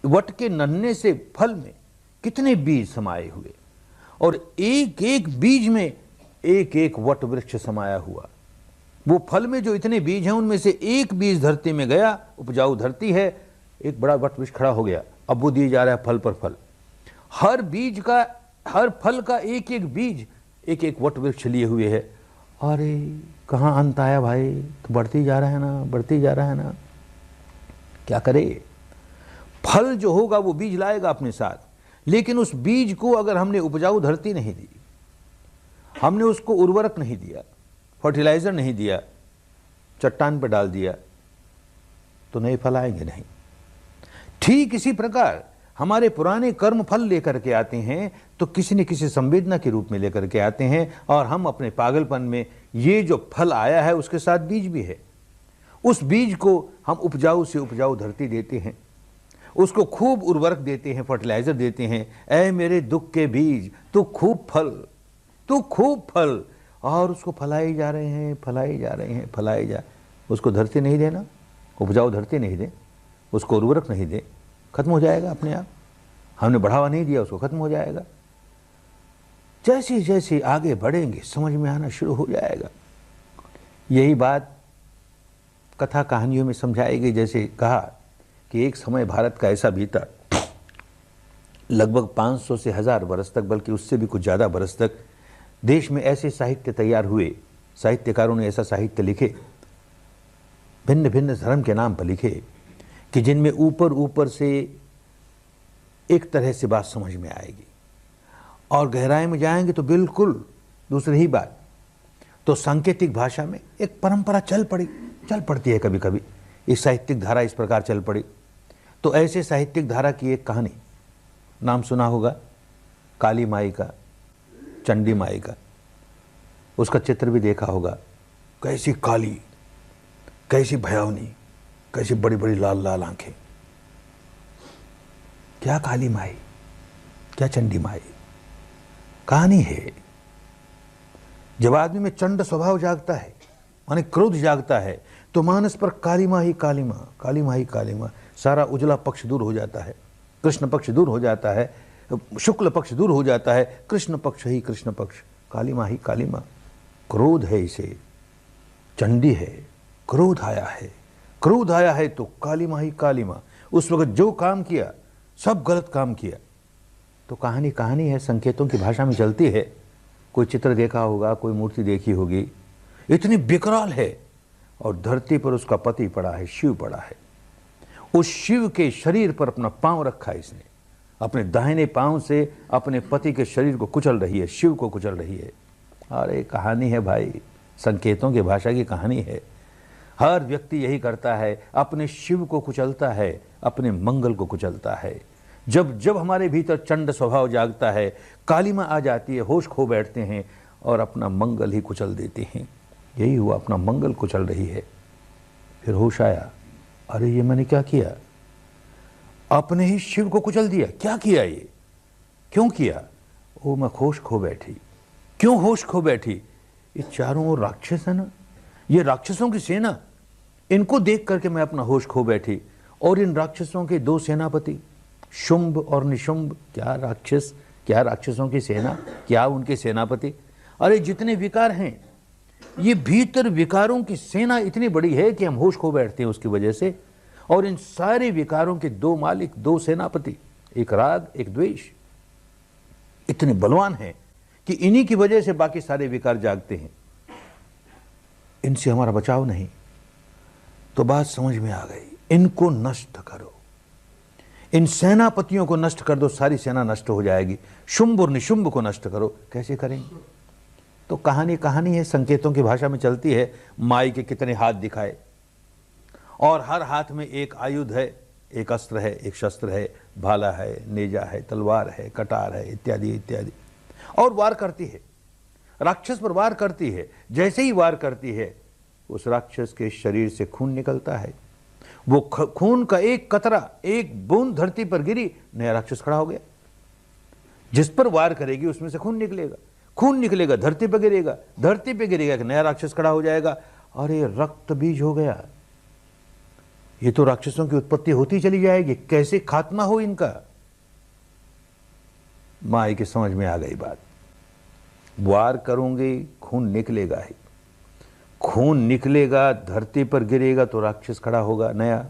वट के नन्हे से फल में कितने बीज समाये हुए, और एक एक बीज में एक एक वट वृक्ष समाया हुआ। वो फल में जो इतने बीज हैं उनमें से एक बीज धरती में गया, उपजाऊ धरती है, एक बड़ा वट वृक्ष खड़ा हो गया, अब वो दिए जा रहा है फल पर फल। हर बीज का, हर फल का एक एक बीज एक एक वट वृक्ष लिए हुए है। अरे कहाँ अंत आया भाई, तो बढ़ती जा रहा है ना, बढ़ती जा रहा है ना। क्या करे, फल जो होगा वो बीज लाएगा अपने साथ, लेकिन उस बीज को अगर हमने उपजाऊ धरती नहीं दी, हमने उसको उर्वरक नहीं दिया, फर्टिलाइजर नहीं दिया, चट्टान पर डाल दिया, तो नए फल आएंगे नहीं। ठीक इसी प्रकार हमारे पुराने कर्म फल लेकर के आते हैं, तो किसी न किसी संवेदना के रूप में लेकर के आते हैं, और हम अपने पागलपन में ये जो फल आया है उसके साथ बीज भी है, उस बीज को हम उपजाऊ से उपजाऊ धरती देते हैं, उसको खूब उर्वरक देते हैं, फर्टिलाइजर देते हैं। ऐ मेरे दुख के बीज, तू खूब फल, तू खूब फल, और उसको फलाए जा रहे हैं, फलाए जा रहे हैं, फलाए जा। उसको धरती नहीं देना, उपजाऊ धरती नहीं दे, उसको उर्वरक नहीं दे, खत्म हो जाएगा अपने आप। हमने बढ़ावा नहीं दिया, उसको खत्म हो जाएगा। जैसे जैसे आगे बढ़ेंगे समझ में आना शुरू हो जाएगा। यही बात कथा कहानियों में समझाई गई। जैसे कहा कि एक समय भारत का ऐसा बीता, लगभग 500 से 1000 बरस तक, बल्कि उससे भी कुछ ज़्यादा बरस तक देश में ऐसे साहित्य तैयार हुए, साहित्यकारों ने ऐसा साहित्य लिखे, भिन्न भिन्न धर्म के नाम पर लिखे, कि जिनमें ऊपर ऊपर से एक तरह से बात समझ में आएगी, और गहराई में जाएंगे तो बिल्कुल दूसरी ही बात। तो सांकेतिक भाषा में एक परंपरा चल पड़ती है कभी कभी, एक साहित्यिक धारा इस प्रकार चल पड़ी। तो ऐसे साहित्यिक धारा की एक कहानी, नाम सुना होगा काली माई का, चंडी माई का, उसका चित्र भी देखा होगा। कैसी काली, कैसी भयावनी, कैसी बड़ी बड़ी लाल लाल आंखें। क्या काली माई, क्या चंडी माई। कहानी है, जब आदमी में चंड स्वभाव जागता है, माने क्रोध जागता है, तो मानस पर काली माँ ही काली माँ, काली माँ ही काली माँ, सारा उजला पक्ष दूर हो जाता है, कृष्ण पक्ष दूर हो जाता है, शुक्ल पक्ष दूर हो जाता है, कृष्ण पक्ष ही कृष्ण पक्ष, काली माँ ही काली माँ। क्रोध है इसे, चंडी है, क्रोध आया है, क्रोध आया है तो काली माँ ही काली माँ। उस वक्त जो काम किया सब गलत काम किया। तो कहानी कहानी है, संकेतों की भाषा में चलती है। कोई चित्र देखा होगा, कोई मूर्ति देखी होगी, इतनी विकराल है, और धरती पर उसका पति पड़ा है, शिव पड़ा है। उस शिव के शरीर पर अपना पांव रखा है इसने, अपने दाहिने पांव से अपने पति के शरीर को कुचल रही है, शिव को कुचल रही है। अरे कहानी है भाई, संकेतों की भाषा की कहानी है। हर व्यक्ति यही करता है, अपने शिव को कुचलता है, अपने मंगल को कुचलता है। जब जब हमारे भीतर चंड स्वभाव जागता है, कालिमा आ जाती है, होश खो बैठते हैं और अपना मंगल ही कुचल देते हैं। यही हुआ, अपना मंगल कुचल रही है। फिर होश आया, अरे ये मैंने क्या किया, अपने ही शिव को कुचल दिया। क्या किया ये, क्यों किया? ओ मैं होश खो बैठी। क्यों होश खो बैठी? ये चारों ओर राक्षस है ना, ये राक्षसों की सेना, इनको देख करके मैं अपना होश खो बैठी। और इन राक्षसों के 2 सेनापति, शुंभ और निशुंभ। क्या राक्षस, क्या राक्षसों की सेना, क्या उनके सेनापति। अरे जितने विकार हैं, ये भीतर विकारों की सेना इतनी बड़ी है कि हम होश खो बैठते हैं उसकी वजह से। और इन सारे विकारों के 2 मालिक, 2 सेनापति, एक राग एक द्वेष, इतने बलवान हैं कि इन्हीं की वजह से बाकी सारे विकार जागते हैं। इनसे हमारा बचाव नहीं। तो बात समझ में आ गई, इनको नष्ट करो, इन सेनापतियों को नष्ट कर दो, सारी सेना नष्ट हो जाएगी। शुंभ और निशुंभ को नष्ट करो, कैसे करेंगे? तो कहानी है, संकेतों की भाषा में चलती है। माई के कितने हाथ दिखाए और हर हाथ में एक आयुध है, एक अस्त्र है, एक शस्त्र है, भाला है, नेजा है, तलवार है, कटार है, इत्यादि इत्यादि, और वार करती है, राक्षस पर वार करती है। जैसे ही वार करती है उस राक्षस के शरीर से खून निकलता है। वो खून का एक कतरा, एक बूंद धरती पर गिरी, नया राक्षस खड़ा हो गया। जिस पर वार करेगी उसमें से खून निकलेगा, खून निकलेगा, धरती पर गिरेगा, धरती पे गिरेगा, एक नया राक्षस खड़ा हो जाएगा। अरे रक्त बीज हो गया, ये तो राक्षसों की उत्पत्ति होती चली जाएगी, कैसे खात्मा हो इनका? माई के समझ में आ गई बात। वार करूंगी, खून निकलेगा ही, खून निकलेगा, धरती पर गिरेगा तो राक्षस खड़ा होगा नया,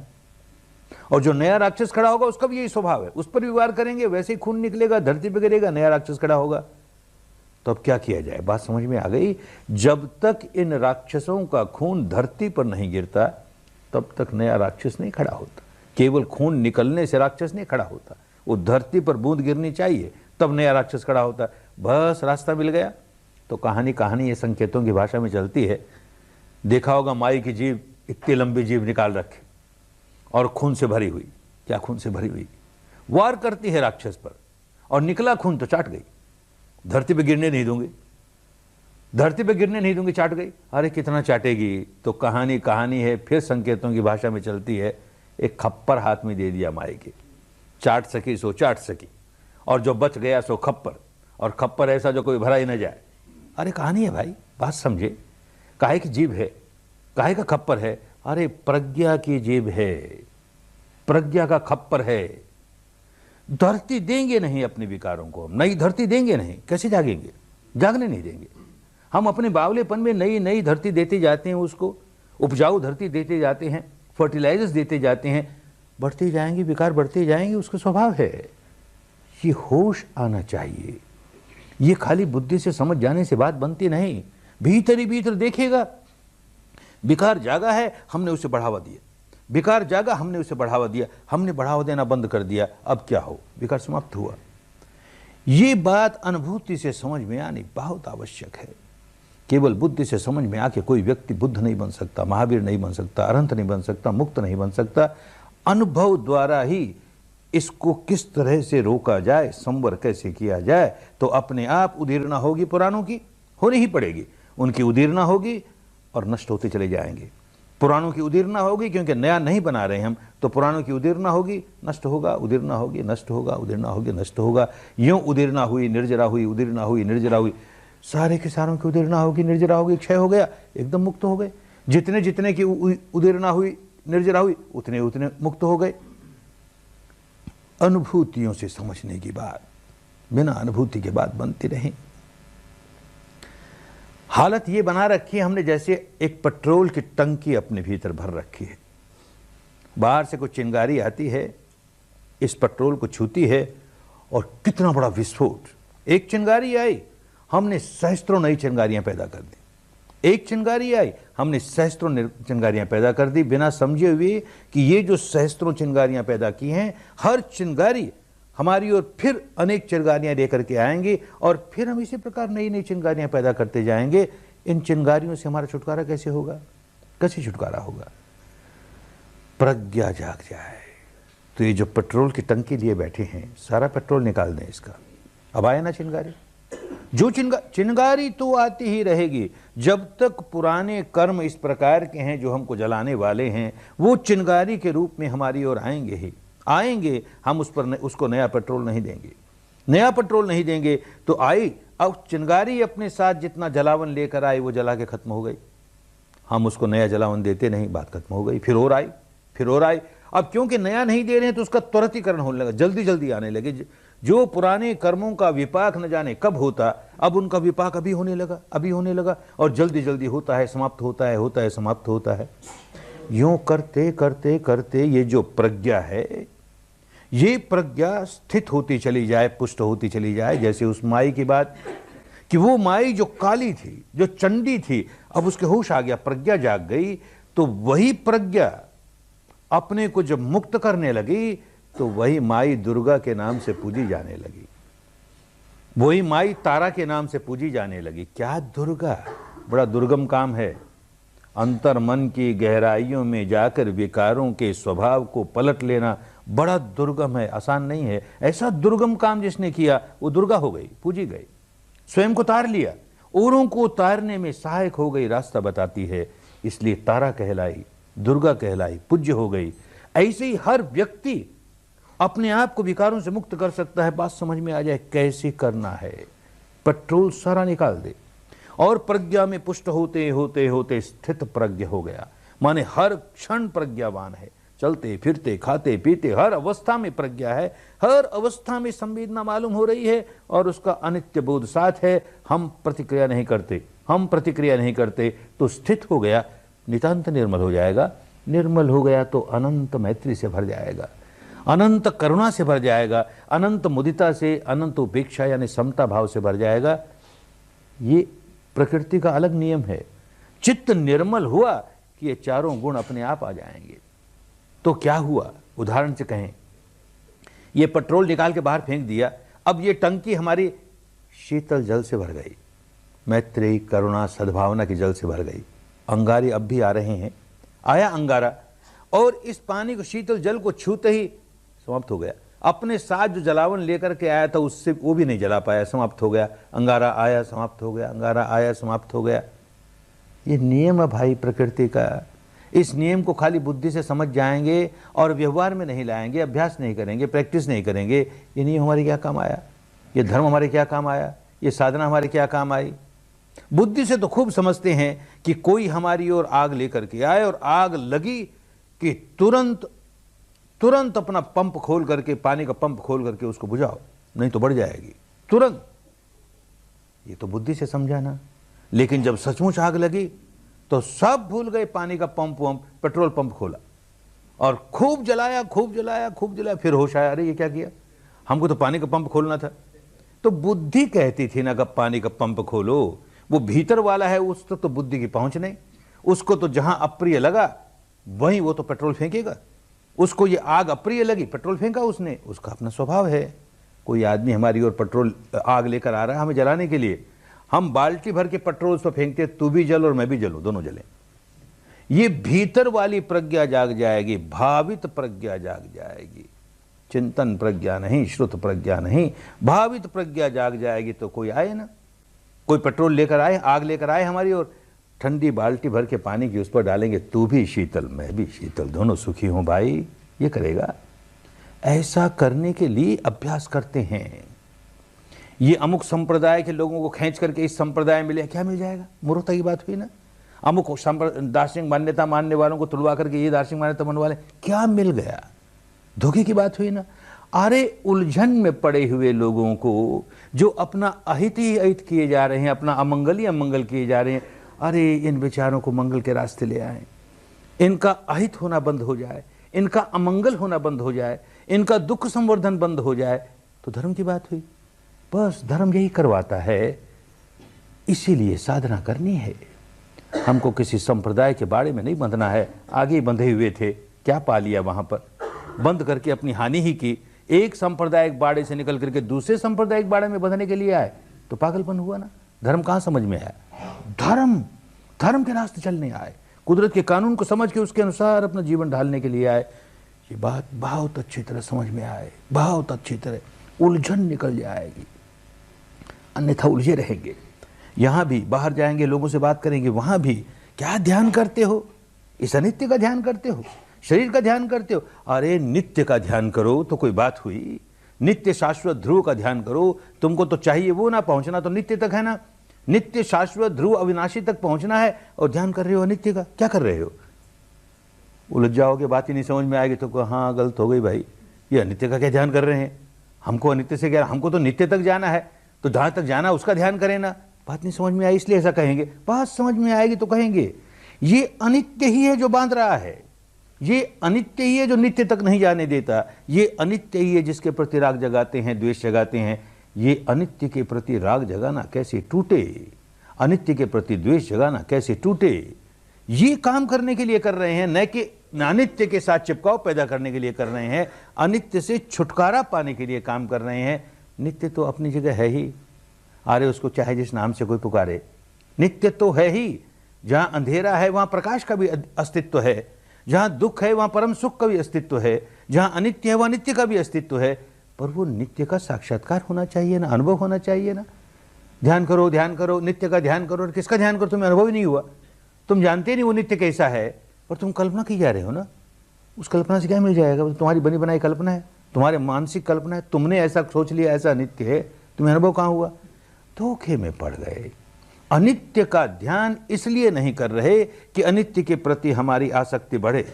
और जो नया राक्षस खड़ा होगा उसका भी यही स्वभाव है, उस पर भी वार करेंगे, वैसे ही खून निकलेगा, धरती पर गिरेगा, नया राक्षस खड़ा होगा। तो अब क्या किया जाए? बात समझ में आ गई। जब तक इन राक्षसों का खून धरती पर नहीं गिरता तब तक नया राक्षस नहीं खड़ा होता। केवल खून निकलने से राक्षस नहीं खड़ा होता, वो धरती पर बूंद गिरनी चाहिए तब नया राक्षस खड़ा होता। बस रास्ता मिल गया। तो कहानी ये संकेतों की भाषा में चलती है। देखा होगा माई की जीभ, इतनी लंबी जीभ निकाल रखी और खून से भरी हुई। क्या खून से भरी हुई? वार करती है राक्षस पर और निकला खून तो चाट गई, धरती पे गिरने नहीं दूंगी, धरती पे गिरने नहीं दूंगी, चाट गई। अरे कितना चाटेगी? तो कहानी है, फिर संकेतों की भाषा में चलती है। एक खप्पर हाथ में दे दिया माई के, चाट सकी सो चाट सकी, और जो बच गया सो खप्पर, और खप्पर ऐसा जो कोई भरा ही न जाए। अरे कहानी है भाई, बात समझे। काहे की जीभ है, काहे का खप्पर है? अरे प्रज्ञा की जीभ है, प्रज्ञा का खप्पर है। धरती देंगे नहीं अपने विकारों को, नई धरती देंगे नहीं, कैसे जागेंगे? जागने नहीं देंगे। हम अपने बावलेपन में नई नई धरती देते जाते हैं, उसको उपजाऊ धरती देते जाते हैं, फर्टिलाइजर्स देते जाते हैं, बढ़ते जाएंगे, विकार बढ़ते जाएंगे, उसका स्वभाव है। ये होश आना चाहिए। ये खाली बुद्धि से समझ जाने से बात बनती नहीं। भीतर ही भीतर देखेगा, विकार जागा है, हमने उसे बढ़ावा दिया, विकार जागा, हमने उसे बढ़ावा दिया, हमने बढ़ावा देना बंद कर दिया, अब क्या हो? विकार समाप्त हुआ। ये बात अनुभूति से समझ में आनी बहुत आवश्यक है। केवल बुद्धि से समझ में आके कोई व्यक्ति बुद्ध नहीं बन सकता, महावीर नहीं बन सकता, अनंत नहीं बन सकता, मुक्त नहीं बन सकता। अनुभव द्वारा ही इसको किस तरह से रोका जाए, संवर कैसे किया जाए, तो अपने आप उदीर्णा होगी, पुराणों की होनी ही पड़ेगी। उनकी उदीर्णा होगी और नष्ट होते चले जाएंगे। पुराणों की उदीर्णा होगी, क्योंकि नया नहीं बना रहे हम, तो पुराणों की उदीर्णा होगी, नष्ट होगा, उदीर्णा होगी, नष्ट होगा, उदीर्णा होगी, नष्ट होगा। यूं उदीर्णा हुई, निर्जरा हुई, उदीर्णा हुई, निर्जरा हुई, सारे के सारों की उदीर्णा होगी, निर्जरा होगी, क्षय हो गया, एकदम मुक्त हो गए। जितने जितने की उदीर्णा हुई, निर्जरा हुई, उतने उतने मुक्त हो गए। अनुभूतियों से समझने की बात, बिना अनुभूति के बात बनती नहीं। हालत ये बना रखी है हमने जैसे एक पेट्रोल की टंकी अपने भीतर भर रखी है। बाहर से कुछ चिंगारी आती है, इस पेट्रोल को छूती है और कितना बड़ा विस्फोट। एक चिंगारी आई, हमने सहस्त्रों नई चिंगारियां पैदा कर दी। एक चिंगारी आई, हमने सहस्त्रों चिंगारियां पैदा कर दी, बिना समझे हुए कि ये जो सहस्त्रों चिंगारियां पैदा की हैं, हर चिंगारी हमारी ओर फिर अनेक चिंगारियां लेकर के आएंगे और फिर हम इसी प्रकार नई नई चिंगारियां पैदा करते जाएंगे। इन चिंगारियों से हमारा छुटकारा कैसे होगा? कैसे छुटकारा होगा? प्रज्ञा जाग जाए तो ये जो पेट्रोल की टंकी लिए बैठे हैं, सारा पेट्रोल निकाल दें इसका। अब आए ना चिंगारी, जो चिंगारी तो आती ही रहेगी जब तक पुराने कर्म इस प्रकार के हैं जो हमको जलाने वाले हैं, वो चिंगारी के रूप में हमारी ओर आएंगे ही आएंगे। हम उस पर उसको नया पेट्रोल नहीं देंगे, नया पेट्रोल नहीं देंगे तो आई। अब चिंगारी अपने साथ जितना जलावन लेकर आई वो जला के खत्म हो गई, हम उसको नया जलावन देते नहीं, बात खत्म हो गई। फिर और आई, फिर और आई। अब क्योंकि नया नहीं दे रहे हैं तो उसका त्वरितीकरण होने लगा, जल्दी जल्दी आने लगे। जो पुराने कर्मों का विपाक न जाने कब होता, अब उनका विपाक अभी होने लगा, अभी होने लगा, और जल्दी जल्दी होता है, समाप्त होता है, होता है, समाप्त होता है। यूं करते करते करते ये जो प्रज्ञा है, ये प्रज्ञा स्थित होती चली जाए, पुष्ट होती चली जाए। जैसे उस माई की बात कि वो माई जो काली थी, जो चंडी थी, अब उसके होश आ गया, प्रज्ञा जाग गई, तो वही प्रज्ञा अपने को जब मुक्त करने लगी तो वही माई दुर्गा के नाम से पूजी जाने लगी, वही माई तारा के नाम से पूजी जाने लगी। क्या दुर्गा, बड़ा दुर्गम काम है। अंतर मन की गहराइयों में जाकर विकारों के स्वभाव को पलट लेना बड़ा दुर्गम है, आसान नहीं है। ऐसा दुर्गम काम जिसने किया वो दुर्गा हो गई, पूजी गई, स्वयं को तार लिया, औरों को तारने में सहायक हो गई, रास्ता बताती है, इसलिए तारा कहलाई, दुर्गा कहलाई, पूज्य हो गई। ऐसे ही हर व्यक्ति अपने आप को विकारों से मुक्त कर सकता है। बात समझ में आ जाए कैसे करना है। पेट्रोल सारा निकाल दे और प्रज्ञा में पुष्ट होते होते होते स्थित प्रज्ञ हो गया, माने हर क्षण प्रज्ञावान है, चलते फिरते खाते पीते हर अवस्था में प्रज्ञा है, हर अवस्था में संवेदना मालूम हो रही है और उसका अनित्य बोध साथ है। हम प्रतिक्रिया नहीं करते तो स्थित हो गया, नितांत निर्मल हो जाएगा। निर्मल हो गया तो अनंत मैत्री से भर जाएगा, अनंत करुणा से भर जाएगा, अनंत मुदिता से, अनंत उपेक्षा यानी समता भाव से भर जाएगा। ये प्रकृति का अलग नियम है। चित्त निर्मल हुआ कि ये चारों गुण अपने आप आ जाएंगे। तो क्या हुआ, उदाहरण से कहें, ये पेट्रोल निकाल के बाहर फेंक दिया, अब ये टंकी हमारी शीतल जल से भर गई, मैत्री करुणा सद्भावना के जल से भर गई। अंगारे अब भी आ रहे हैं, आया अंगारा और इस पानी को, शीतल जल को छूते ही समाप्त हो गया। अपने साथ जो जलावन लेकर के आया था उससे वो भी नहीं जला पाया, समाप्त हो गया। अंगारा आया समाप्त हो गया, अंगारा आया समाप्त हो गया। ये नियम है भाई प्रकृति का। इस नियम को खाली बुद्धि से समझ जाएंगे और व्यवहार में नहीं लाएंगे, अभ्यास नहीं करेंगे, प्रैक्टिस नहीं करेंगे, ये नियम हमारे क्या काम आया, ये धर्म हमारे क्या काम आया, ये साधना हमारे क्या काम आई। बुद्धि से तो खूब समझते हैं कि कोई हमारी ओर आग लेकर के आए और आग लगी कि तुरंत अपना पंप खोल करके, पानी का पंप खोल करके उसको बुझाओ, नहीं तो बढ़ जाएगी तुरंत। ये तो बुद्धि से समझाना। लेकिन जब सचमुच आग लगी तो सब भूल गए, पानी का पंप पेट्रोल पंप खोला और खूब जलाया, फिर होश आया, अरे ये क्या किया, हमको तो पानी का पंप खोलना था। तो बुद्धि कहती थी ना कि पानी का पंप खोलो, वो भीतर वाला है, उस तक तो बुद्धि की पहुंच नहीं। उसको तो जहां अप्रिय लगा वहीं वो तो पेट्रोल फेंकेगा। उसको ये आग अप्रिय लगी, पेट्रोल फेंका उसने, उसका अपना स्वभाव है। कोई आदमी हमारी ओर पेट्रोल आग लेकर आ रहा है हमें जलाने के लिए, हम बाल्टी भर के पेट्रोल उस पर फेंकते, तू भी जल और मैं भी जलूं, दोनों जलें। ये भीतर वाली प्रज्ञा जाग जाएगी, भावित प्रज्ञा जाग जाएगी। चिंतन प्रज्ञा नहीं, श्रुत प्रज्ञा नहीं, भावित प्रज्ञा जाग जाएगी। तो कोई आए ना, कोई पेट्रोल लेकर आए, आग लेकर आए हमारी ओर, ठंडी बाल्टी भर के पानी की उस पर डालेंगे, तू भी शीतल मैं भी शीतल, दोनों सुखी हों भाई, ये करेगा। ऐसा करने के लिए अभ्यास करते हैं। ये अमुक संप्रदाय के लोगों को खींच करके इस संप्रदाय में मिले, क्या मिल जाएगा, मूर्खता की बात हुई ना। अमुक दार्शनिक मान्यता मानने वालों को तुड़वा करके ये दार्शनिक मान्यता मानने वाले, क्या मिल गया, धोखे की बात हुई ना। अरे उलझन में पड़े हुए लोगों को जो अपना अहित ही अहित किए जा रहे हैं, अपना अमंगल ही अमंगल किए जा रहे हैं, अरे इन विचारों को मंगल के रास्ते ले आए, इनका अहित होना बंद हो जाए, इनका अमंगल होना बंद हो जाए, इनका दुख संवर्धन बंद हो जाए, तो धर्म की बात हुई। बस धर्म यही करवाता है, इसीलिए साधना करनी है। हमको किसी संप्रदाय के बाड़े में नहीं बंधना है। आगे बंधे हुए थे, क्या पा लिया वहां पर, बंद करके अपनी हानि ही की। एक सांप्रदायिक बाड़े से निकल करके दूसरे सांप्रदायिक बाड़े में बंधने के लिए आए तो पागलपन हुआ ना। धर्म कहां समझ में आया, धर्म के रास्ते चलने आए, कुदरत के कानून को समझ के उसके अनुसार अपना जीवन ढालने के लिए आए। ये बात बहुत अच्छी तरह समझ में आए, बहुत अच्छी तरह, उलझन निकल जाएगी, अन्यथा उलझे रहेंगे। यहां भी बाहर जाएंगे, लोगों से बात करेंगे, वहां भी क्या ध्यान करते हो, इस अनित्य का ध्यान करते हो, शरीर का ध्यान करते हो। अरे नित्य का ध्यान करो तो कोई बात हुई, नित्य शाश्वत ध्रुव का ध्यान करो। तुमको तो चाहिए वो ना, पहुंचना तो नित्य तक है ना, नित्य शाश्वत ध्रुव अविनाशी तक पहुंचना है और ध्यान कर रहे हो अनित्य का, क्या कर रहे हो। उलझ जाओगे, बात ही नहीं समझ में आएगी तो हाँ गलत हो गई भाई, ये अनित्य का क्या ध्यान कर रहे हैं, हमको अनित्य से क्या, हमको तो नित्य तक जाना है, तो जहां तक जाना उसका ध्यान करें ना। बात नहीं समझ में आई इसलिए ऐसा कहेंगे, बात समझ में आएगी तो कहेंगे ये अनित्य ही है जो बांध रहा है, ये अनित्य ही है जो नित्य तक नहीं जाने देता, ये अनित्य ही है जिसके प्रति राग जगाते हैं, द्वेष जगाते हैं। ये अनित्य के प्रति राग जगाना कैसे टूटे, अनित्य के प्रति द्वेष जगाना कैसे टूटे, ये काम करने के लिए कर रहे हैं, न कि अनित्य के साथ चिपकाव पैदा करने के लिए कर रहे हैं, अनित्य से छुटकारा पाने के लिए काम कर रहे हैं। नित्य तो अपनी जगह है ही, अरे उसको चाहे जिस नाम से कोई पुकारे, नित्य तो है ही। जहां अंधेरा है वहां प्रकाश का भी अस्तित्व है, जहां दुख है वहां परम सुख का भी अस्तित्व है, जहां अनित्य है वहां नित्य का भी अस्तित्व है। पर वो नित्य का साक्षात्कार होना चाहिए ना, अनुभव होना चाहिए ना। ध्यान करो, नित्य का ध्यान करो, और किसका ध्यान करो, तुम्हें अनुभव ही नहीं हुआ, तुम जानते नहीं वो नित्य कैसा है, पर तुम कल्पना की जा रहे हो ना। उस कल्पना से क्या मिल जाएगा? तुम्हारी बनी बनाई कल्पना है, तुम्हारे मानसिक कल्पना है, तुमने ऐसा सोच लिया ऐसा नित्य है, तुम्हें अनुभव कहाँ हुआ? धोखे में पड़ गए। अनित्य का ध्यान इसलिए नहीं कर रहे कि अनित्य के प्रति हमारी आसक्ति बढ़े,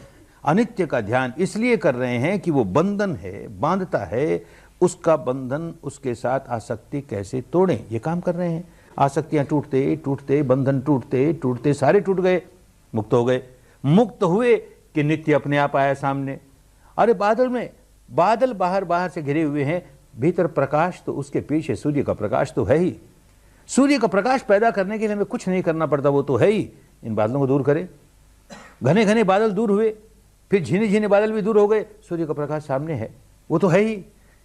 अनित्य का ध्यान इसलिए कर रहे हैं कि वो बंधन है, बांधता है, उसका बंधन, उसके साथ आसक्ति कैसे तोड़ें, ये काम कर रहे हैं। आसक्तियां टूटते टूटते, बंधन टूटते टूटते सारे टूट गए, मुक्त हो गए। मुक्त हुए कि नित्य अपने आप आया सामने। अरे बादल में, बादल बाहर से घिरे हुए हैं, भीतर प्रकाश तो उसके पीछे सूर्य का प्रकाश तो है ही। सूर्य का प्रकाश पैदा करने के लिए हमें कुछ नहीं करना पड़ता, वो तो है ही। इन बादलों को दूर करें, घने घने बादल दूर हुए, फिर झीने झीने बादल भी दूर हो गए, सूर्य का प्रकाश सामने है, वो तो है ही।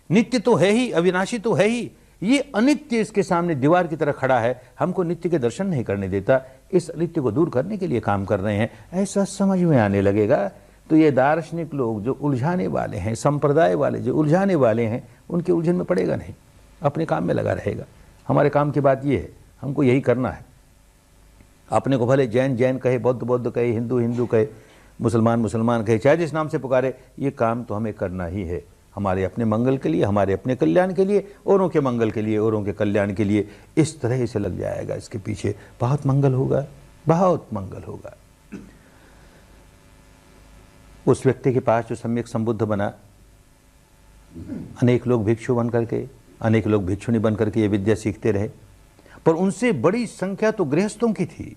नित्य तो है ही, अविनाशी तो है ही। ये अनित्य इसके सामने दीवार की तरह खड़ा है, हमको नित्य के दर्शन नहीं करने देता। इस अनित्य को दूर करने के लिए काम कर रहे हैं। ऐसा समझ में आने लगेगा तो ये दार्शनिक लोग जो उलझाने वाले हैं, संप्रदाय वाले जो उलझाने वाले हैं, उनके उलझन में पड़ेगा नहीं, अपने काम में लगा रहेगा। हमारे काम की बात ये है, हमको यही करना है। अपने को भले जैन जैन कहे, बौद्ध बौद्ध कहे, हिंदू हिंदू कहे, मुसलमान मुसलमान कहे, चाहे जिस नाम से पुकारे, ये काम तो हमें करना ही है, हमारे अपने मंगल के लिए, हमारे अपने कल्याण के लिए, औरों के मंगल के लिए, औरों के कल्याण के लिए। इस तरह से लग जाएगा इसके पीछे, बहुत मंगल होगा, बहुत मंगल होगा। उस व्यक्ति के पास जो सम्यक संबुद्ध बना, अनेक लोग भिक्षु बन करके, अनेक लोग भिक्षुणी बन करके ये विद्या सीखते रहे, पर उनसे बड़ी संख्या तो गृहस्थों की थी,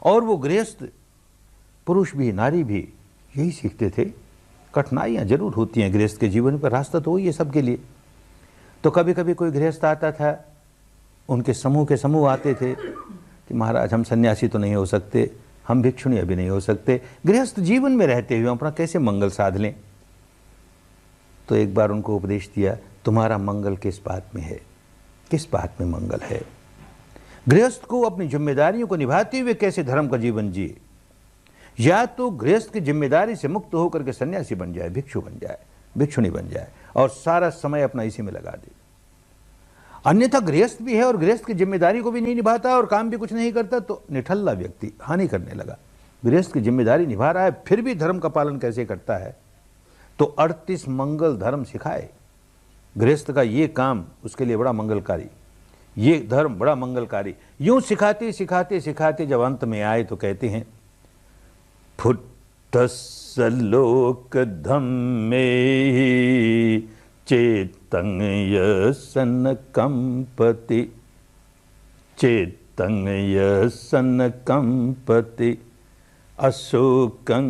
और वो गृहस्थ पुरुष भी नारी भी यही सीखते थे। कठिनाइयाँ जरूर होती हैं गृहस्थ के जीवन पर, रास्ता तो वही है सबके लिए। तो कभी कभी कोई गृहस्थ आता था, उनके समूह के समूह आते थे कि महाराज हम सन्यासी तो नहीं हो सकते, हम भिक्षुणी अभी नहीं हो सकते, गृहस्थ जीवन में रहते हुए अपना कैसे मंगल साध लें। तो एक बार उनको उपदेश दिया, तुम्हारा मंगल किस बात में है, किस बात में मंगल है? गृहस्थ को अपनी जिम्मेदारियों को निभाते हुए कैसे धर्म का जीवन जिए। या तो गृहस्थ की जिम्मेदारी से मुक्त होकर के सन्यासी बन जाए, भिक्षु बन जाए, भिक्षुणी बन जाए, और सारा समय अपना इसी में लगा दे। अन्यथा गृहस्थ भी है और गृहस्थ की जिम्मेदारी को भी नहीं निभाता और काम भी कुछ नहीं करता, तो निठल्ला व्यक्ति हानि करने लगा। गृहस्थ की जिम्मेदारी निभा रहा है, फिर भी धर्म का पालन कैसे करता है? तो 38 मंगल धर्म सिखाए। गृहस्थ का ये काम उसके लिए बड़ा मंगलकारी, ये धर्म बड़ा मंगलकारी। यूं सिखाते सिखाते सिखाते जब अंत में आए तो कहते हैं, फुट्टस्सलोक धम्मे चेतंयसन कंपति, चेतंयसन कंपति, अशोकं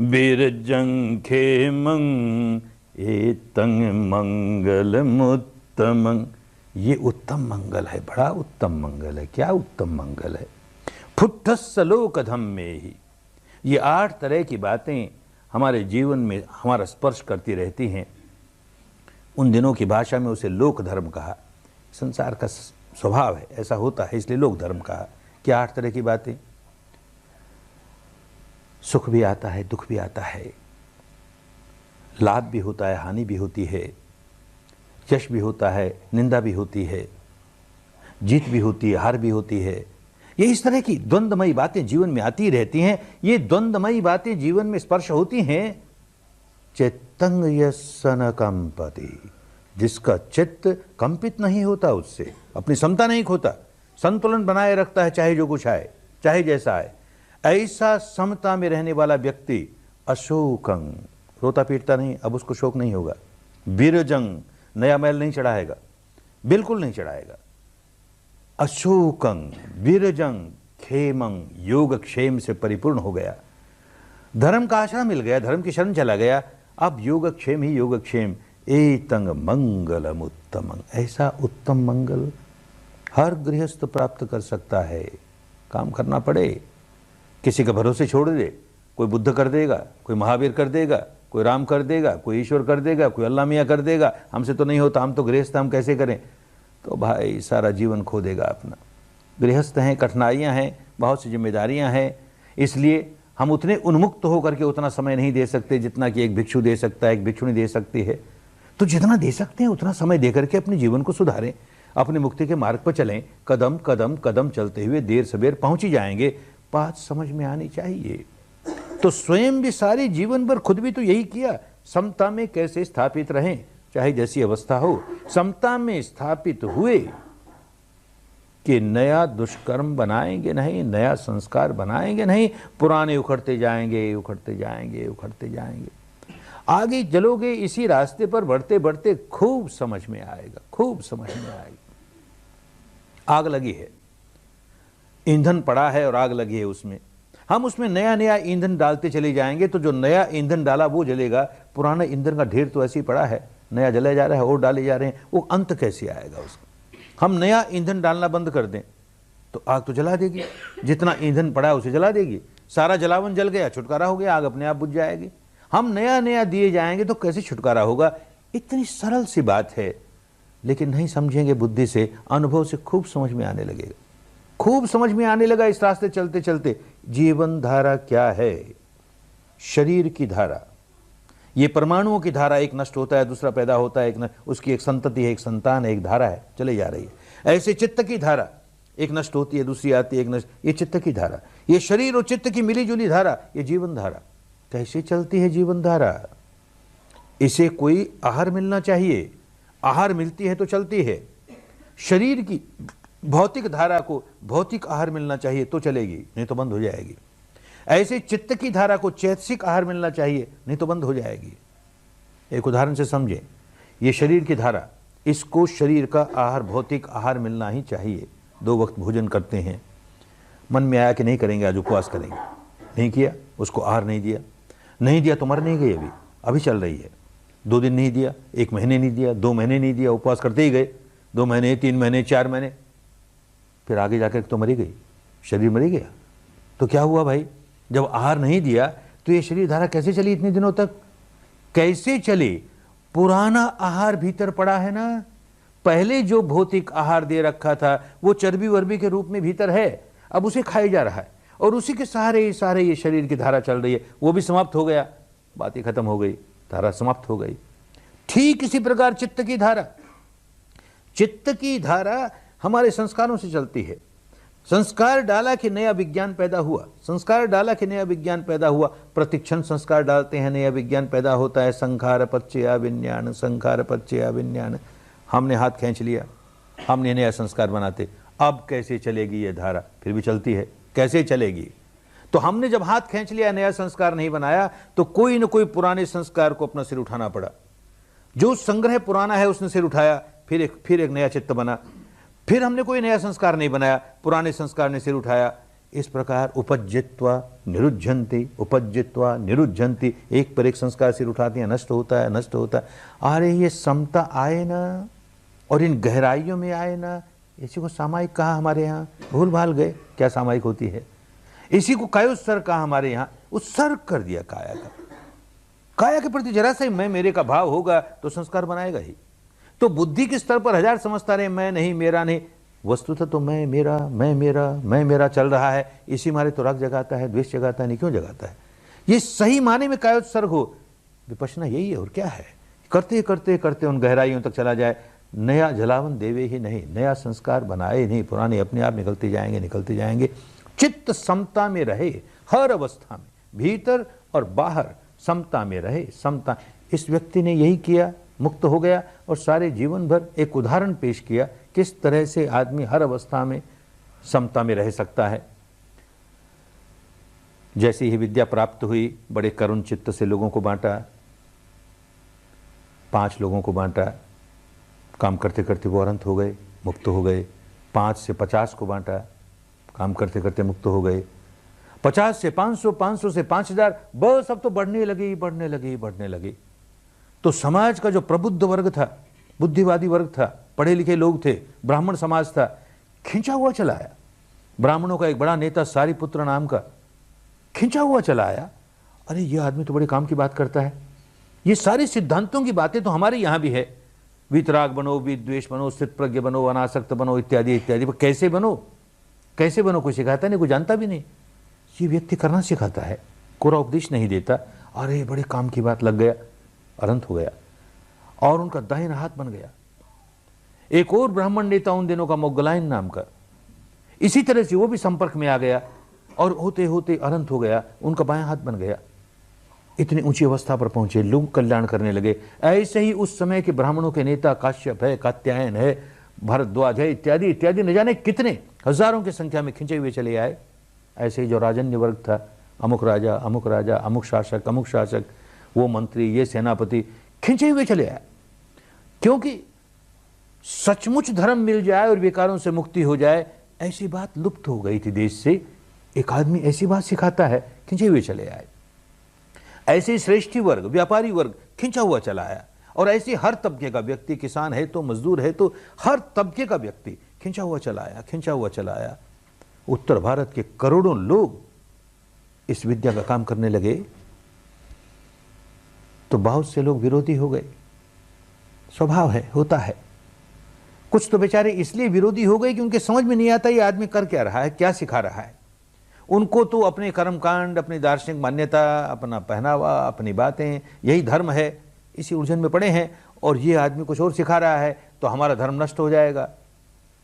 बिरजं खेमं एतं मंगलमुत्तमं। ये उत्तम मंगल है, बड़ा उत्तम मंगल है। क्या उत्तम मंगल है? फुट्टस्सलोक धम्मे ही। ये 8 तरह की बातें हमारे जीवन में हमारा स्पर्श करती रहती हैं। उन दिनों की भाषा में उसे लोक धर्म कहा। संसार का स्वभाव है, ऐसा होता है, इसलिए लोक धर्म कहा। क्या 8 तरह की बातें? सुख भी आता है, दुख भी आता है, लाभ भी होता है, हानि भी होती है, यश भी होता है, निंदा भी होती है, जीत भी होती है, हार भी होती है। ये इस तरह की द्वंद्वमयी बातें जीवन में आती रहती हैं। ये द्वंद्वमयी बातें जीवन में स्पर्श होती हैं। चेतंयसन कंपति, जिसका चित्त कंपित नहीं होता, उससे अपनी समता नहीं खोता, संतुलन बनाए रखता है, चाहे जो कुछ आए, चाहे जैसा आए। ऐसा समता में रहने वाला व्यक्ति अशोकं, रोता पीटता नहीं, अब उसको शोक नहीं होगा। बिरजंग, नया मैल नहीं चढ़ाएगा, बिल्कुल नहीं चढ़ाएगा। अशोकं विरजंग खेमंग, योग क्षेम से परिपूर्ण हो गया। धर्म का आश्रय मिल गया, धर्म की शरण चला गया, अब योगक्षेम ही योगक्षेम। एतंग मंगलम उत्तमं, ऐसा उत्तम मंगल हर गृहस्थ प्राप्त कर सकता है। काम करना पड़े, किसी के भरोसे छोड़ दे, कोई बुद्ध कर देगा, कोई महावीर कर देगा, कोई राम कर देगा, कोई ईश्वर कर देगा, कोई अल्लाह मियाँ कर देगा, हमसे तो नहीं होता, हम तो गृहस्थ, हम कैसे करें, तो भाई सारा जीवन खो देगा अपना। गृहस्थ हैं, कठिनाइयाँ हैं, बहुत सी जिम्मेदारियाँ हैं, इसलिए हम उतने उन्मुक्त होकर के उतना समय नहीं दे सकते जितना कि एक भिक्षु दे सकता है, एक भिक्षुणी दे सकती है। तो जितना दे सकते हैं उतना समय दे करके अपने जीवन को सुधारें, अपने मुक्ति के मार्ग पर चलें। कदम कदम कदम चलते हुए देर सवेर पहुंच ही जाएंगे। बात समझ में आनी चाहिए। तो स्वयं भी सारे जीवन भर खुद भी तो यही किया, समता में कैसे स्थापित रहें, चाहे जैसी अवस्था हो। समता में स्थापित हुए कि नया दुष्कर्म बनाएंगे नहीं, नया संस्कार बनाएंगे नहीं, पुराने उखड़ते जाएंगे, उखड़ते जाएंगे, उखड़ते जाएंगे। आगे चलोगे इसी रास्ते पर बढ़ते बढ़ते खूब समझ में आएगा, खूब समझ में आएगा। आग लगी है, ईंधन पड़ा है और आग लगी है उसमें, हम उसमें नया नया ईंधन डालते चले जाएंगे तो जो नया ईंधन डाला वो जलेगा। पुराना ईंधन का ढेर तो ऐसे ही पड़ा है, नया जलाया जा रहा है और डाले जा रहे हैं, वो अंत कैसे आएगा उसका। हम नया ईंधन डालना बंद कर दें तो आग तो जला देगी, जितना ईंधन पड़ा है उसे जला देगी, सारा जलावन जल गया, छुटकारा हो गया, आग अपने आप बुझ जाएगी। हम नया नया दिए जाएंगे तो कैसे छुटकारा होगा। इतनी सरल सी बात है, लेकिन नहीं समझेंगे बुद्धि से, अनुभव से खूब समझ में आने लगेगा, खूब समझ में आने लगा इस रास्ते चलते चलते। जीवन धारा क्या है? शरीर की धारा, ये परमाणुओं की धारा, एक नष्ट होता है दूसरा पैदा होता है, उसकी एक संतति है, एक संतान है, एक धारा है, चले जा रही है। ऐसे चित्त की धारा, एक नष्ट होती है दूसरी आती है, एक नष्ट, ये चित्त की धारा, ये शरीर और चित्त की मिली जुली धारा, ये जीवन धारा। कैसे चलती है जीवन धारा? इसे कोई आहार मिलना चाहिए, आहार मिलती है तो चलती है। शरीर की भौतिक धारा को भौतिक आहार मिलना चाहिए तो चलेगी, नहीं तो बंद हो जाएगी। ऐसे चित्त की धारा को चैतसिक आहार मिलना चाहिए, नहीं तो बंद हो जाएगी। एक उदाहरण से समझें, ये शरीर की धारा, इसको शरीर का आहार, भौतिक आहार मिलना ही चाहिए। 2 वक्त भोजन करते हैं, मन में आया कि नहीं करेंगे, आज उपवास करेंगे, नहीं किया, उसको आहार नहीं दिया, नहीं दिया तो मर नहीं गई, अभी चल रही है। 2 दिन नहीं दिया, 1 महीने नहीं दिया, 2 महीने नहीं दिया, उपवास करते ही गए, 2 महीने, 3 महीने, 4 महीने, फिर आगे जाकर तो मरी गई, शरीर मरी गया। तो क्या हुआ भाई? जब आहार नहीं दिया तो ये शरीर धारा कैसे चली इतने दिनों तक? कैसे चली? पुराना आहार भीतर पड़ा है ना। पहले जो भौतिक आहार दे रखा था वो चर्बी वर्बी के रूप में भीतर है, अब उसे खाया जा रहा है और उसी के सहारे ये शरीर की धारा चल रही है। वो भी समाप्त हो गया, बात ही खत्म हो गई, धारा समाप्त हो गई। ठीक इसी प्रकार चित्त की धारा, चित्त की धारा हमारे संस्कारों से चलती है। संस्कार डाला कि नया विज्ञान पैदा हुआ, संस्कार डाला कि नया विज्ञान पैदा हुआ। प्रतिक्षण संस्कार डालते हैं, नया विज्ञान पैदा होता है। संखार पच्चया विज्ञान, संखार पच्चया विज्ञान। हमने हाथ खींच लिया, हमने नया संस्कार बनाते। अब कैसे चलेगी ये धारा? फिर भी चलती है, कैसे चलेगी? तो हमने जब हाथ खींच लिया, नया संस्कार नहीं बनाया, तो कोई न कोई पुराने संस्कार को अपना सिर उठाना पड़ा। जो संग्रह पुराना है उसने सिर उठाया, फिर एक नया चित्त बना। फिर हमने कोई नया संस्कार नहीं बनाया, पुराने संस्कार ने सिर उठाया। इस प्रकार उपज्जित्वा निरुज्झन्ति, उपज्जित्वा निरुज्झन्ति, एक पर एक संस्कार सिर उठाते हैं, नष्ट होता है, नष्ट होता है। अरे ये समता आए ना, और इन गहराइयों में आए ना। इसी को सामायिक कहा हमारे यहाँ, भूल भाल गए क्या सामायिक होती है। इसी को कायोत्सर्ग कहा हमारे यहाँ, उत्सर्ग कर दिया काया का। काया के प्रति जरा सा ही मैं मेरे का भाव होगा तो संस्कार बनाएगा ही। तो बुद्धि के स्तर पर हजार समझता रहे, मैं नहीं, मेरा नहीं, वस्तुतः तो मैं मेरा, मैं मेरा, मैं मेरा चल रहा है। इसी मारे तो राग जगाता है, द्वेष जगाता है, नहीं क्यों जगाता है? ये सही माने में कायोत्सर्ग हो। विपश्यना यही है और क्या है। करते करते करते उन गहराइयों तक चला जाए, नया जलावन देवे ही नहीं, नया संस्कार बनाए नहीं, पुराने अपने आप निकलते जाएंगे, निकलते जाएंगे। चित्त समता में रहे, हर अवस्था में, भीतर और बाहर समता में रहे, समता। इस व्यक्ति ने यही किया, मुक्त हो गया और सारे जीवन भर एक उदाहरण पेश किया किस तरह से आदमी हर अवस्था में समता में रह सकता है। जैसे ही विद्या प्राप्त हुई, बड़े करुण चित्त से लोगों को बांटा, 5 लोगों को बांटा। काम करते करते वो अनंत हो गए, मुक्त हो गए। 5 से 50 को बांटा, काम करते करते मुक्त हो गए। 50 से 500, 500 से 5000, बस अब तो बढ़ने लगी, बढ़ने लगी, बढ़ने लगी। तो समाज का जो प्रबुद्ध वर्ग था, बुद्धिवादी वर्ग था, पढ़े लिखे लोग थे, ब्राह्मण समाज था, खींचा हुआ चला आया। ब्राह्मणों का एक बड़ा नेता सारिपुत्र नाम का, खिंचा हुआ चला आया। अरे ये आदमी तो बड़े काम की बात करता है, ये सारी सिद्धांतों की बातें तो हमारे यहाँ भी है, वीतराग बनो, विद्वेष बनो, स्थित प्रज्ञ बनो, अनासक्त बनो, इत्यादि इत्यादि। पर कैसे बनो, कैसे बनो, कोई सिखाता नहीं, कोई जानता भी नहीं। ये व्यक्ति करना सिखाता है, कोरा उपदेश नहीं देता। अरे बड़े काम की बात लग गया, अनंत हो गया और उनका दाहिना हाथ बन गया। एक और ब्राह्मण नेता उन दिनों का मोगलायन नाम का, इसी तरह से वो भी संपर्क में आ गया और होते होते अनंत हो गया, उनका बायां हाथ बन गया। इतनी ऊंची अवस्था पर पहुंचे, लोग कल्याण करने लगे। ऐसे ही उस समय के ब्राह्मणों के नेता काश्यप है, कात्यायन है, भारद्वाज है, इत्यादि इत्यादि, न जाने कितने हजारों की संख्या में खिंचे हुए चले आए। ऐसे ही जो राजन्य वर्ग था, अमुक राजा, अमुक राजा, अमुक शासक, अमुक शासक, वो मंत्री, ये सेनापति, खिंचे हुए चले आए। क्योंकि सचमुच धर्म मिल जाए और विकारों से मुक्ति हो जाए, ऐसी बात लुप्त हो गई थी देश से। एक आदमी ऐसी बात सिखाता है, खिंचे हुए चले आए। ऐसे ही श्रेष्ठी वर्ग, व्यापारी वर्ग खिंचा हुआ चला आया। और ऐसे हर तबके का व्यक्ति, किसान है तो मजदूर है तो हर तबके का व्यक्ति खिंचा हुआ चला आया, खिंचा हुआ चला आया। उत्तर भारत के करोड़ों लोग इस विद्या का काम करने लगे तो बहुत से लोग विरोधी हो गए। स्वभाव है, होता है। कुछ तो बेचारे इसलिए विरोधी हो गए कि उनके समझ में नहीं आता ये आदमी कर क्या रहा है, क्या सिखा रहा है। उनको तो अपने कर्मकांड, अपनी दार्शनिक मान्यता, अपना पहनावा, अपनी बातें, यही धर्म है, इसी उलझन में पड़े हैं। और ये आदमी कुछ और सिखा रहा है तो हमारा धर्म नष्ट हो जाएगा,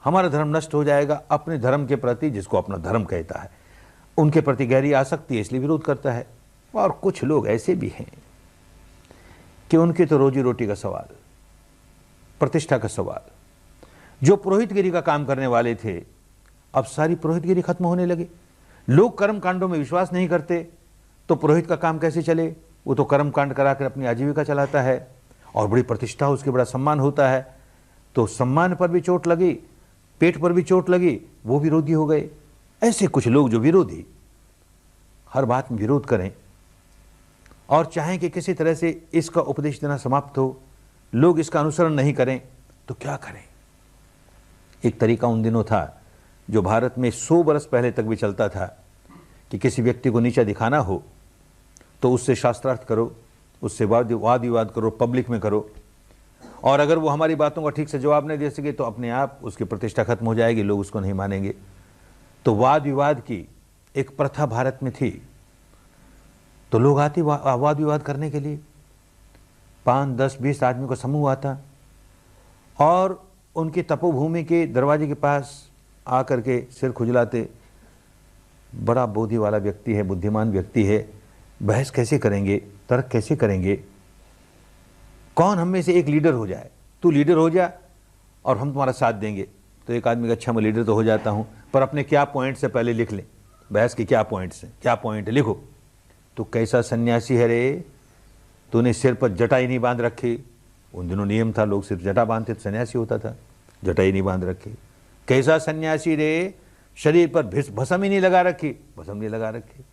हमारा धर्म नष्ट हो जाएगा। अपने धर्म के प्रति, जिसको अपना धर्म कहता है, उनके प्रति गहरी आसक्ति है, इसलिए विरोध करता है। और कुछ लोग ऐसे भी हैं कि उनकी तो रोजी रोटी का सवाल, प्रतिष्ठा का सवाल। जो पुरोहितगिरी का काम करने वाले थे, अब सारी पुरोहितगिरी खत्म होने लगी। लोग कर्म कांडों में विश्वास नहीं करते तो पुरोहित का काम कैसे चले। वो तो कर्म कांड कराकर अपनी आजीविका चलाता है और बड़ी प्रतिष्ठा, उसके बड़ा सम्मान होता है। तो सम्मान पर भी चोट लगी, पेट पर भी चोट लगी, वो विरोधी हो गए। ऐसे कुछ लोग जो विरोधी, हर बात में विरोध करें और चाहें कि किसी तरह से इसका उपदेश देना समाप्त हो, लोग इसका अनुसरण नहीं करें, तो क्या करें। एक तरीका उन दिनों था जो भारत में 100 वर्ष पहले तक भी चलता था कि किसी व्यक्ति को नीचा दिखाना हो तो उससे शास्त्रार्थ करो, उससे वाद विवाद करो, पब्लिक में करो। और अगर वो हमारी बातों का ठीक से जवाब नहीं दे सके तो अपने आप उसकी प्रतिष्ठा खत्म हो जाएगी, लोग उसको नहीं मानेंगे। तो वाद विवाद की एक प्रथा भारत में थी। तो लोग आते वाद विवाद करने के लिए, 5, 10, 20 आदमी का समूह आता और उनकी तपोभूमि के दरवाजे के पास आकर के सिर खुजलाते। बड़ा बुद्धि वाला व्यक्ति है, बुद्धिमान व्यक्ति है, बहस कैसे करेंगे, तर्क कैसे करेंगे, कौन हम में से एक लीडर हो जाए। तू लीडर हो जा और हम तुम्हारा साथ देंगे। तो एक आदमी का, अच्छा मैं लीडर तो हो जाता हूं, पर अपने क्या पॉइंट से पहले लिख ले, बहस के क्या पॉइंट्स हैं, क्या पॉइंट है लिखो। तो कैसा सन्यासी है रे, तूने सिर पर जटाई नहीं बांध रखी। उन दिनों नियम था, लोग सिर्फ जटा बांधते तो सन्यासी होता था, जटाई नहीं बांध रखी। कैसा सन्यासी रे, शरीर पर भस्म ही नहीं लगा रखी, भस्म नहीं लगा रखी।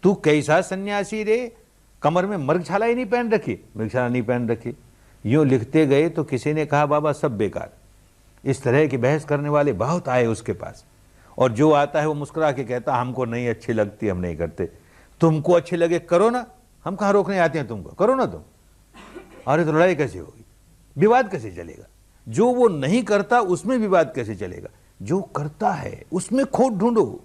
तू कैसा सन्यासी रे, कमर में मृगछाला ही नहीं पहन रखी, मृगछाला नहीं पहन रखी। यूं लिखते गए तो किसी ने कहा बाबा सब बेकार। इस तरह की बहस करने वाले बहुत आए उसके पास, और जो आता है वो मुस्कुरा के कहता हमको नहीं अच्छी लगती, हम नहीं करते। तुमको अच्छी लगे करो ना, हम कहाँ रोकने आते हैं तुमको, करो ना तुम। अरे तो लड़ाई कैसे होगी, विवाद कैसे चलेगा। जो वो नहीं करता उसमें विवाद कैसे चलेगा। जो करता है उसमें खोट ढूंढो,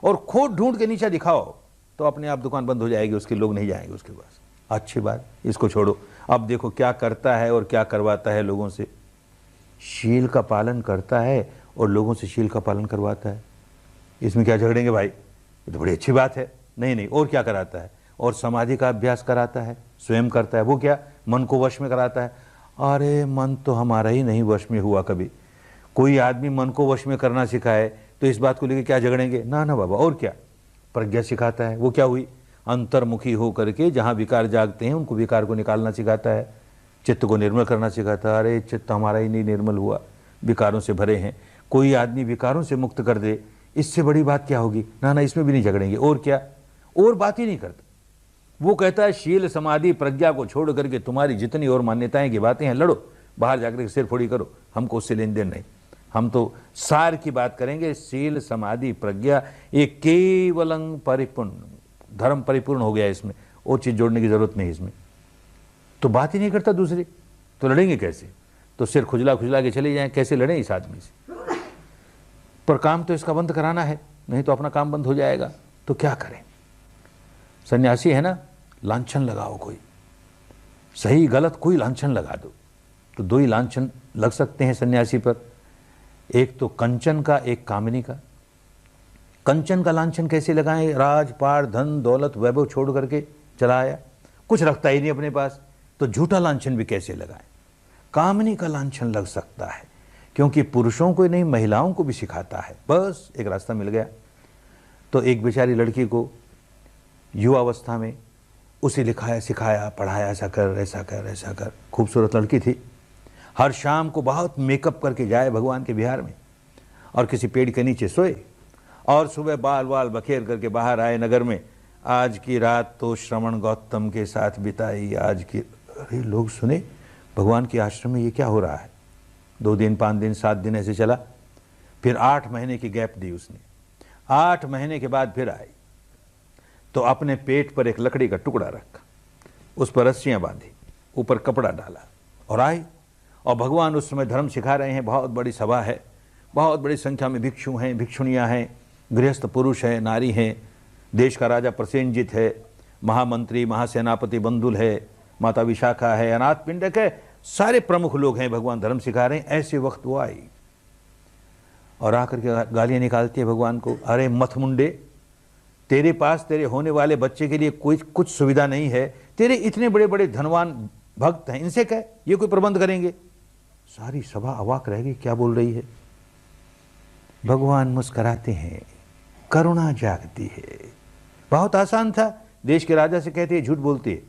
और खोट ढूंढ के नीचा दिखाओ तो अपने आप दुकान बंद हो जाएगी, उसके लोग नहीं जाएंगे उसके पास। अच्छी बात, इसको छोड़ो। अब देखो क्या करता है और क्या करवाता है लोगों से। शील का पालन करता है और लोगों से शील का पालन करवाता है। इसमें क्या झगड़ेंगे भाई, ये तो बड़ी अच्छी बात है। नहीं नहीं, और क्या कराता है, और समाधि का अभ्यास कराता है, स्वयं करता है। वो क्या, मन को वश में कराता है। अरे मन तो हमारा ही नहीं वश में हुआ कभी। कोई आदमी मन को वश में करना सिखाए तो इस बात को लेकर क्या झगड़ेंगे, ना ना बाबा। और क्या, प्रज्ञा सिखाता है। वो क्या हुई, अंतर्मुखी हो करके जहाँ विकार जागते हैं उनको विकार को निकालना सिखाता है, चित्त को निर्मल करना सिखाता है। अरे चित्त हमारा ही नहीं निर्मल हुआ, विकारों से भरे हैं। कोई आदमी विकारों से मुक्त कर दे, इससे बड़ी बात क्या होगी। ना ना, इसमें भी नहीं झगड़ेंगे। और क्या, और बात ही नहीं करता। वो कहता है शील समाधि प्रज्ञा को छोड़ करके तुम्हारी जितनी और मान्यताएं की बातें हैं लड़ो, बाहर जाकर के सिर फोड़ी करो, हमको उससे लेन देन नहीं। हम तो सार की बात करेंगे। शील समाधि प्रज्ञा ये केवलं परिपूर्ण, धर्म परिपूर्ण हो गया इसमें, और चीज़ जोड़ने की ज़रूरत नहीं इसमें। तो बात ही नहीं करता दूसरी, तो लड़ेंगे कैसे? तो सिर खुजला खुजला के चले जाएं, कैसे लड़ें इस आदमी से? पर काम तो इसका बंद कराना है, नहीं तो अपना काम बंद हो जाएगा। तो क्या करें? सन्यासी है ना, लांछन लगाओ कोई, सही गलत कोई लांछन लगा दो। तो दो ही लांछन लग सकते हैं सन्यासी पर, एक तो कंचन का, एक कामिनी का। कंचन का लांछन कैसे लगाएं? राजपाट, धन दौलत, वैभव छोड़ करके चला आया, कुछ रखता ही नहीं अपने पास, तो झूठा लांछन भी कैसे लगाएं? कामिनी का लांछन लग सकता है, क्योंकि पुरुषों को नहीं महिलाओं को भी सिखाता है। बस एक रास्ता मिल गया। तो एक बेचारी लड़की को युवावस्था में उसे लिखाया, सिखाया, पढ़ाया, ऐसा कर, ऐसा कर, ऐसा कर। खूबसूरत लड़की थी, हर शाम को बहुत मेकअप करके जाए भगवान के विहार में, और किसी पेड़ के नीचे सोए, और सुबह बाल बाल बखेर करके बाहर आए नगर में। आज की रात तो श्रवण गौतम के साथ बिताई, आज की। अरे लोग सुने, भगवान के आश्रम में ये क्या हो रहा है? 2 दिन, 5 दिन, 7 दिन ऐसे चला। फिर 8 महीने की गैप दी उसने। 8 महीने के बाद फिर आई, तो अपने पेट पर एक लकड़ी का टुकड़ा रखा, उस पर रस्सियां बांधी, ऊपर कपड़ा डाला, और आई। और भगवान उस समय धर्म सिखा रहे हैं, बहुत बड़ी सभा है, बहुत बड़ी संख्या में भिक्षु हैं, भिक्षुणियाँ हैं, गृहस्थ पुरुष हैं, नारी हैं, देश का राजा प्रसेनजीत है, महामंत्री महासेनापति बंदुल है, माता विशाखा है, अनाथ पिंडक है, सारे प्रमुख लोग हैं, भगवान धर्म सिखा रहे हैं। ऐसे वक्त वो आई और आकर के गालियां निकालती है भगवान को। अरे मथमुंडे, तेरे पास तेरे होने वाले बच्चे के लिए कोई कुछ सुविधा नहीं है, तेरे इतने बड़े बड़े धनवान भक्त हैं, इनसे कह ये कोई प्रबंध करेंगे? सारी सभा अवाक रह गई, क्या बोल रही है? भगवान मुस्कुराते हैं, करुणा जागती है। बहुत आसान था, देश के राजा से कहते झूठ बोलती है,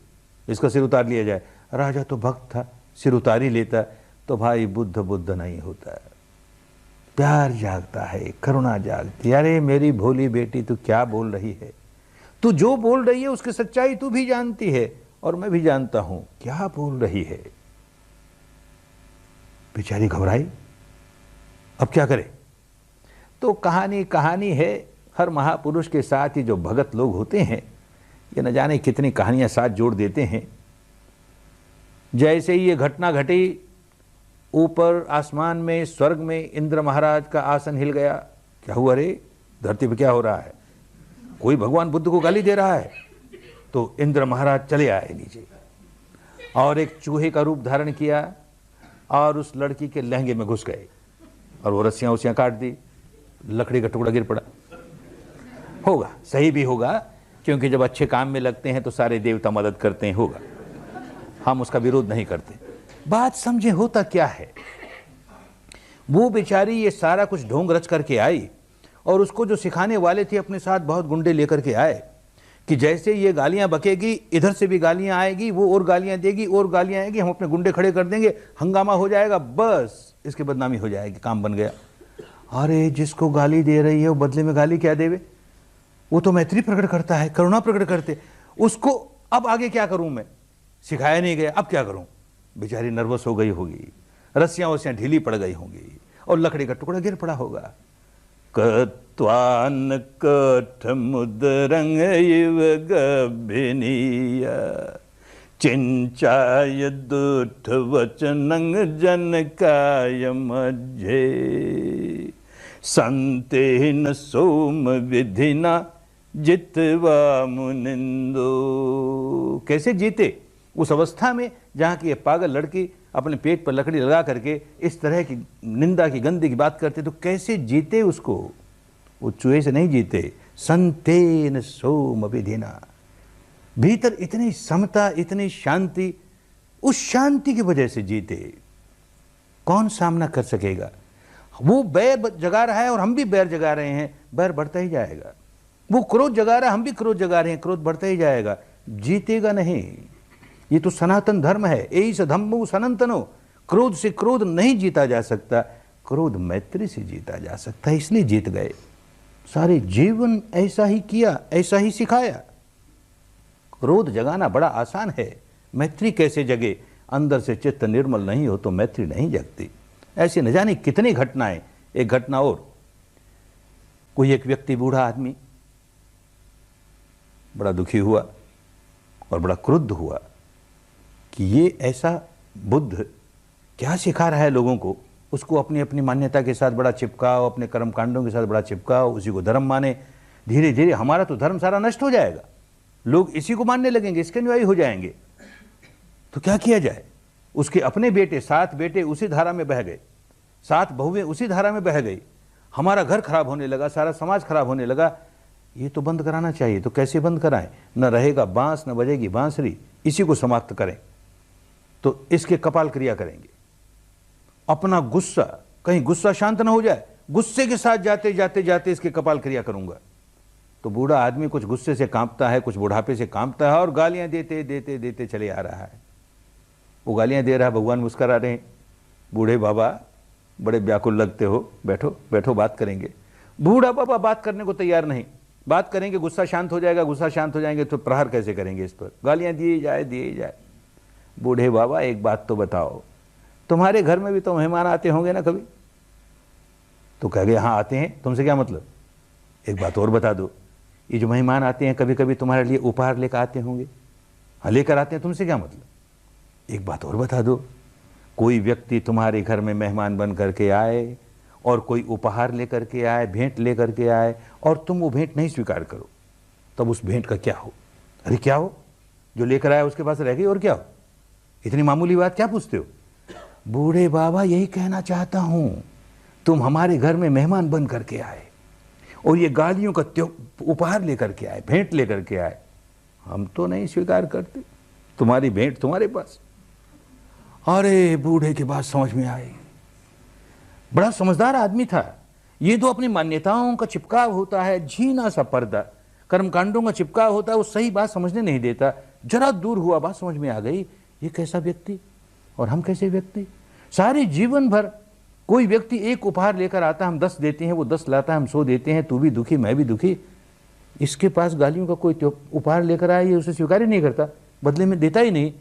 इसका सिर उतार लिया जाए। राजा तो भक्त था, सिर उतार ही लेता। तो भाई बुद्ध बुद्ध नहीं होता, प्यार जागता है, करुणा जागती है। अरे मेरी भोली बेटी, तू क्या बोल रही है? तू जो बोल रही है उसकी सच्चाई तू भी जानती है, और मैं भी जानता हूं क्या बोल रही है। बेचारी घबराई, अब क्या करे? तो कहानी कहानी है। हर महापुरुष के साथ ही जो भगत लोग होते हैं, ये न जाने कितनी कहानियां साथ जोड़ देते हैं। जैसे ही ये घटना घटी, ऊपर आसमान में, स्वर्ग में इंद्र महाराज का आसन हिल गया। क्या हुआ रे? धरती पर क्या हो रहा है? कोई भगवान बुद्ध को गाली दे रहा है? तो इंद्र महाराज चले आए नीचे, और एक चूहे का रूप धारण किया, और उस लड़की के लहंगे में घुस गए, और वो रस्सियां उसियां काट दी, लकड़ी का टुकड़ा गिर पड़ा। होगा, सही भी होगा, क्योंकि जब अच्छे काम में लगते हैं तो सारे देवता मदद करते हैं, होगा, हम उसका विरोध नहीं करते। बात समझे होता क्या है? वो बेचारी ये सारा कुछ ढोंग रच करके आई, और उसको जो सिखाने वाले थे अपने साथ बहुत गुंडे लेकर के आए, कि जैसे ये गालियां बकेगी, इधर से भी गालियां आएगी, वो और गालियां देगी, और गालियां आएगी, हम अपने गुंडे खड़े कर देंगे, हंगामा हो जाएगा, बस इसकी बदनामी हो जाएगी, काम बन गया। अरे जिसको गाली दे रही है वो बदले में गाली क्या देवे? वो तो मैत्री प्रकट करता है, करुणा प्रकट करते, उसको अब आगे क्या करूं मैं? सिखाया नहीं गया, अब क्या करूं? बेचारी नर्वस हो गई होगी, रस्सियां वस्सियां ढीली पड़ गई होंगी, और लकड़ी का टुकड़ा गिर पड़ा होगा। कत्वान कठमुदरंग इव गभिनीय चिंचाय दुठ वचनंग जनकाय मध्य संतेन सोम विधिना जितवा मुनिंदो। कैसे जीते उस अवस्था में जहां की ये पागल लड़की अपने पेट पर लकड़ी लगा करके इस तरह की निंदा की, गंदी की बात करते, तो कैसे जीते उसको? वो चूहे से नहीं जीते, संतेन सोम विधिना। भीतर इतनी समता, इतनी शांति, उस शांति की वजह से जीते। कौन सामना कर सकेगा? वो बैर जगा रहा है और हम भी बैर जगा रहे हैं, बैर बढ़ता ही जाएगा। वो क्रोध जगा रहा है, हम भी क्रोध जगा रहे हैं, क्रोध बढ़ता ही जाएगा, जीतेगा नहीं। ये तो सनातन धर्म है, एस धम्मो सनातनो। क्रोध से क्रोध नहीं जीता जा सकता, क्रोध मैत्री से जीता जा सकता है, इसलिए जीत गए। सारे जीवन ऐसा ही किया, ऐसा ही सिखाया। क्रोध जगाना बड़ा आसान है, मैत्री कैसे जगे? अंदर से चित्त निर्मल नहीं हो तो मैत्री नहीं जगती। ऐसी न जाने कितनी घटनाएं। एक घटना और, कोई एक व्यक्ति, बूढ़ा आदमी, बड़ा दुखी हुआ और बड़ा क्रुद्ध हुआ कि ये ऐसा बुद्ध क्या सिखा रहा है लोगों को। उसको अपनी अपनी मान्यता के साथ बड़ा चिपकाओ, अपने कर्म कांडों के साथ बड़ा चिपकाओ, उसी को धर्म माने। धीरे धीरे हमारा तो धर्म सारा नष्ट हो जाएगा, लोग इसी को मानने लगेंगे, इसके अनुयायी हो जाएंगे। तो क्या किया जाए? उसके अपने बेटे 7 बेटे उसी धारा में बह गए, 7 बहुएं उसी धारा में बह गई। हमारा घर खराब होने लगा, सारा समाज खराब होने लगा। ये तो बंद कराना चाहिए। तो कैसे बंद कराएं? न रहेगा बांस, न बजेगी बांसुरी, इसी को समाप्त करें। तो इसके कपाल क्रिया करेंगे। अपना गुस्सा, कहीं गुस्सा शांत ना हो जाए, गुस्से के साथ जाते जाते जाते इसके कपाल क्रिया करूंगा। तो बूढ़ा आदमी कुछ गुस्से से कांपता है, कुछ बुढ़ापे से कांपता है और गालियां देते देते देते चले आ रहा है। वो गालियां दे रहा है, भगवान मुस्कुरा रहे हैं। बूढ़े बाबा बड़े व्याकुल लगते हो, बैठो बैठो बात करेंगे। बूढ़ा बाबा बात करने को तैयार नहीं। बात करेंगे गुस्सा शांत हो जाएगा, गुस्सा शांत हो जाएंगे तो प्रहार कैसे करेंगे इस पर? गालियां दिए जाए। बूढ़े बाबा एक बात तो बताओ, तुम्हारे घर में भी तो मेहमान आते होंगे ना कभी? तो कह गए हाँ आते हैं, तुमसे क्या मतलब? एक बात और बता दो, ये जो मेहमान आते हैं कभी कभी तुम्हारे लिए उपहार लेकर आते होंगे? हाँ लेकर आते हैं, तुमसे क्या मतलब? एक बात और बता दो, कोई व्यक्ति तुम्हारे घर में मेहमान बन करके आए और कोई उपहार लेकर के आए, भेंट लेकर के आए, और तुम वो भेंट नहीं स्वीकार करो, तब उस भेंट का क्या हो? अरे क्या हो? जो लेकर आया उसके पास रह गई, और क्या हो? इतनी मामूली बात क्या पूछते हो? बूढ़े बाबा यही कहना चाहता हूं, तुम हमारे घर में मेहमान बन करके आए और ये गालियों का उपहार लेकर के आए, भेंट लेकर के आए, हम तो नहीं स्वीकार करते, तुम्हारी भेंट तुम्हारे पास। अरे बूढ़े की बात समझ में आई। बड़ा समझदार आदमी था। ये तो अपनी मान्यताओं का चिपकाव होता है, झीना सा पर्दा, कर्मकांडों का चिपकाव होता है, वो सही बात समझने नहीं देता। जरा दूर हुआ, बात समझ में आ गई, ये कैसा व्यक्ति और हम कैसे व्यक्ति। सारे जीवन भर कोई व्यक्ति एक उपहार लेकर आता, हम 10 देते हैं, वो 10 लाता है, हम 100 देते हैं, तू भी दुखी मैं भी दुखी। इसके पास गालियों का कोई उपहार लेकर आया, ये उसे स्वीकार ही नहीं करता, बदले में देता ही नहीं,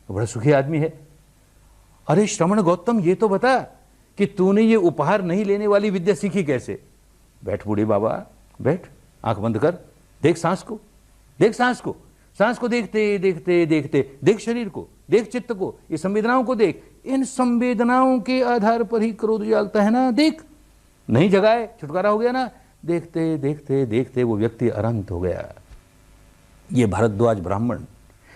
बड़ा सुखी आदमी है। अरे श्रवण गौतम, ये तो बता कि तूने ये उपहार नहीं लेने वाली विद्या सीखी कैसे? बैठ बूढ़े बाबा, बैठ, आंख बंद कर, देख सांस को, देख सांस को, सांस को देखते देखते देखते देख शरीर को, देख चित्त को, ये संवेदनाओं को देख। इन संवेदनाओं के आधार पर ही क्रोध जलता है ना, देख। नहीं जगाए, छुटकारा हो गया ना। देखते देखते देखते वो व्यक्ति अनंत हो गया। ये भारद्वाज ब्राह्मण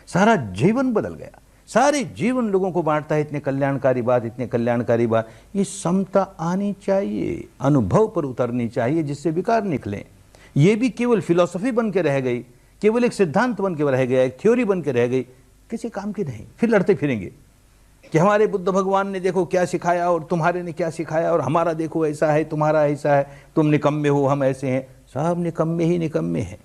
सारा जीवन बदल गया, सारे जीवन लोगों को बांटता है। इतने कल्याणकारी बात, इतने कल्याणकारी बात। ये समता आनी चाहिए, अनुभव पर उतरनी चाहिए, जिससे विकार निकले। ये भी केवल फिलॉसफी बन के रह गई, केवल एक सिद्धांत बन के रह गया, एक थ्योरी बन के रह गई, किसी काम की नहीं। फिर लड़ते फिरेंगे कि हमारे बुद्ध भगवान ने देखो क्या सिखाया और तुम्हारे ने क्या सिखाया, और हमारा देखो ऐसा है, तुम्हारा ऐसा है, तुम निकम्मे हो, हम ऐसे हैं। सब निकम्मे ही निकम्मे हैं।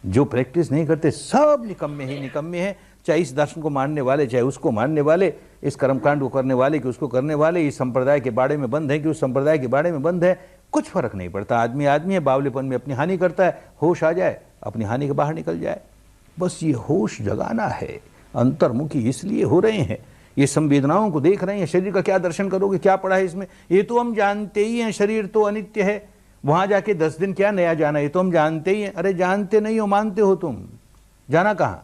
जो प्रैक्टिस नहीं करते सब निकम्मे ही निकम्मे हैं। चाहे इस दर्शन को मानने वाले, चाहे उसको मानने वाले, इस कर्मकांड को करने वाले कि उसको करने वाले, इस संप्रदाय के बाड़े में बंद है कि उस संप्रदाय के बाड़े में बंद है, कुछ फर्क नहीं पड़ता। आदमी आदमी है, बावलेपन में अपनी हानि करता है, होश आ जाए अपनी हानि के बाहर निकल जाए। बस ये होश जगाना है। अंतर्मुखी इसलिए हो रहे हैं, ये संवेदनाओं को देख रहे हैं। शरीर का क्या दर्शन करोगे, क्या पड़ा है इसमें? ये तो हम जानते ही हैं, शरीर तो अनित्य है। वहां जाके 10 दिन क्या नया जाना, ये तो हम जानते ही हैं। अरे जानते नहीं हो, मानते हो तुम। जाना कहाँ?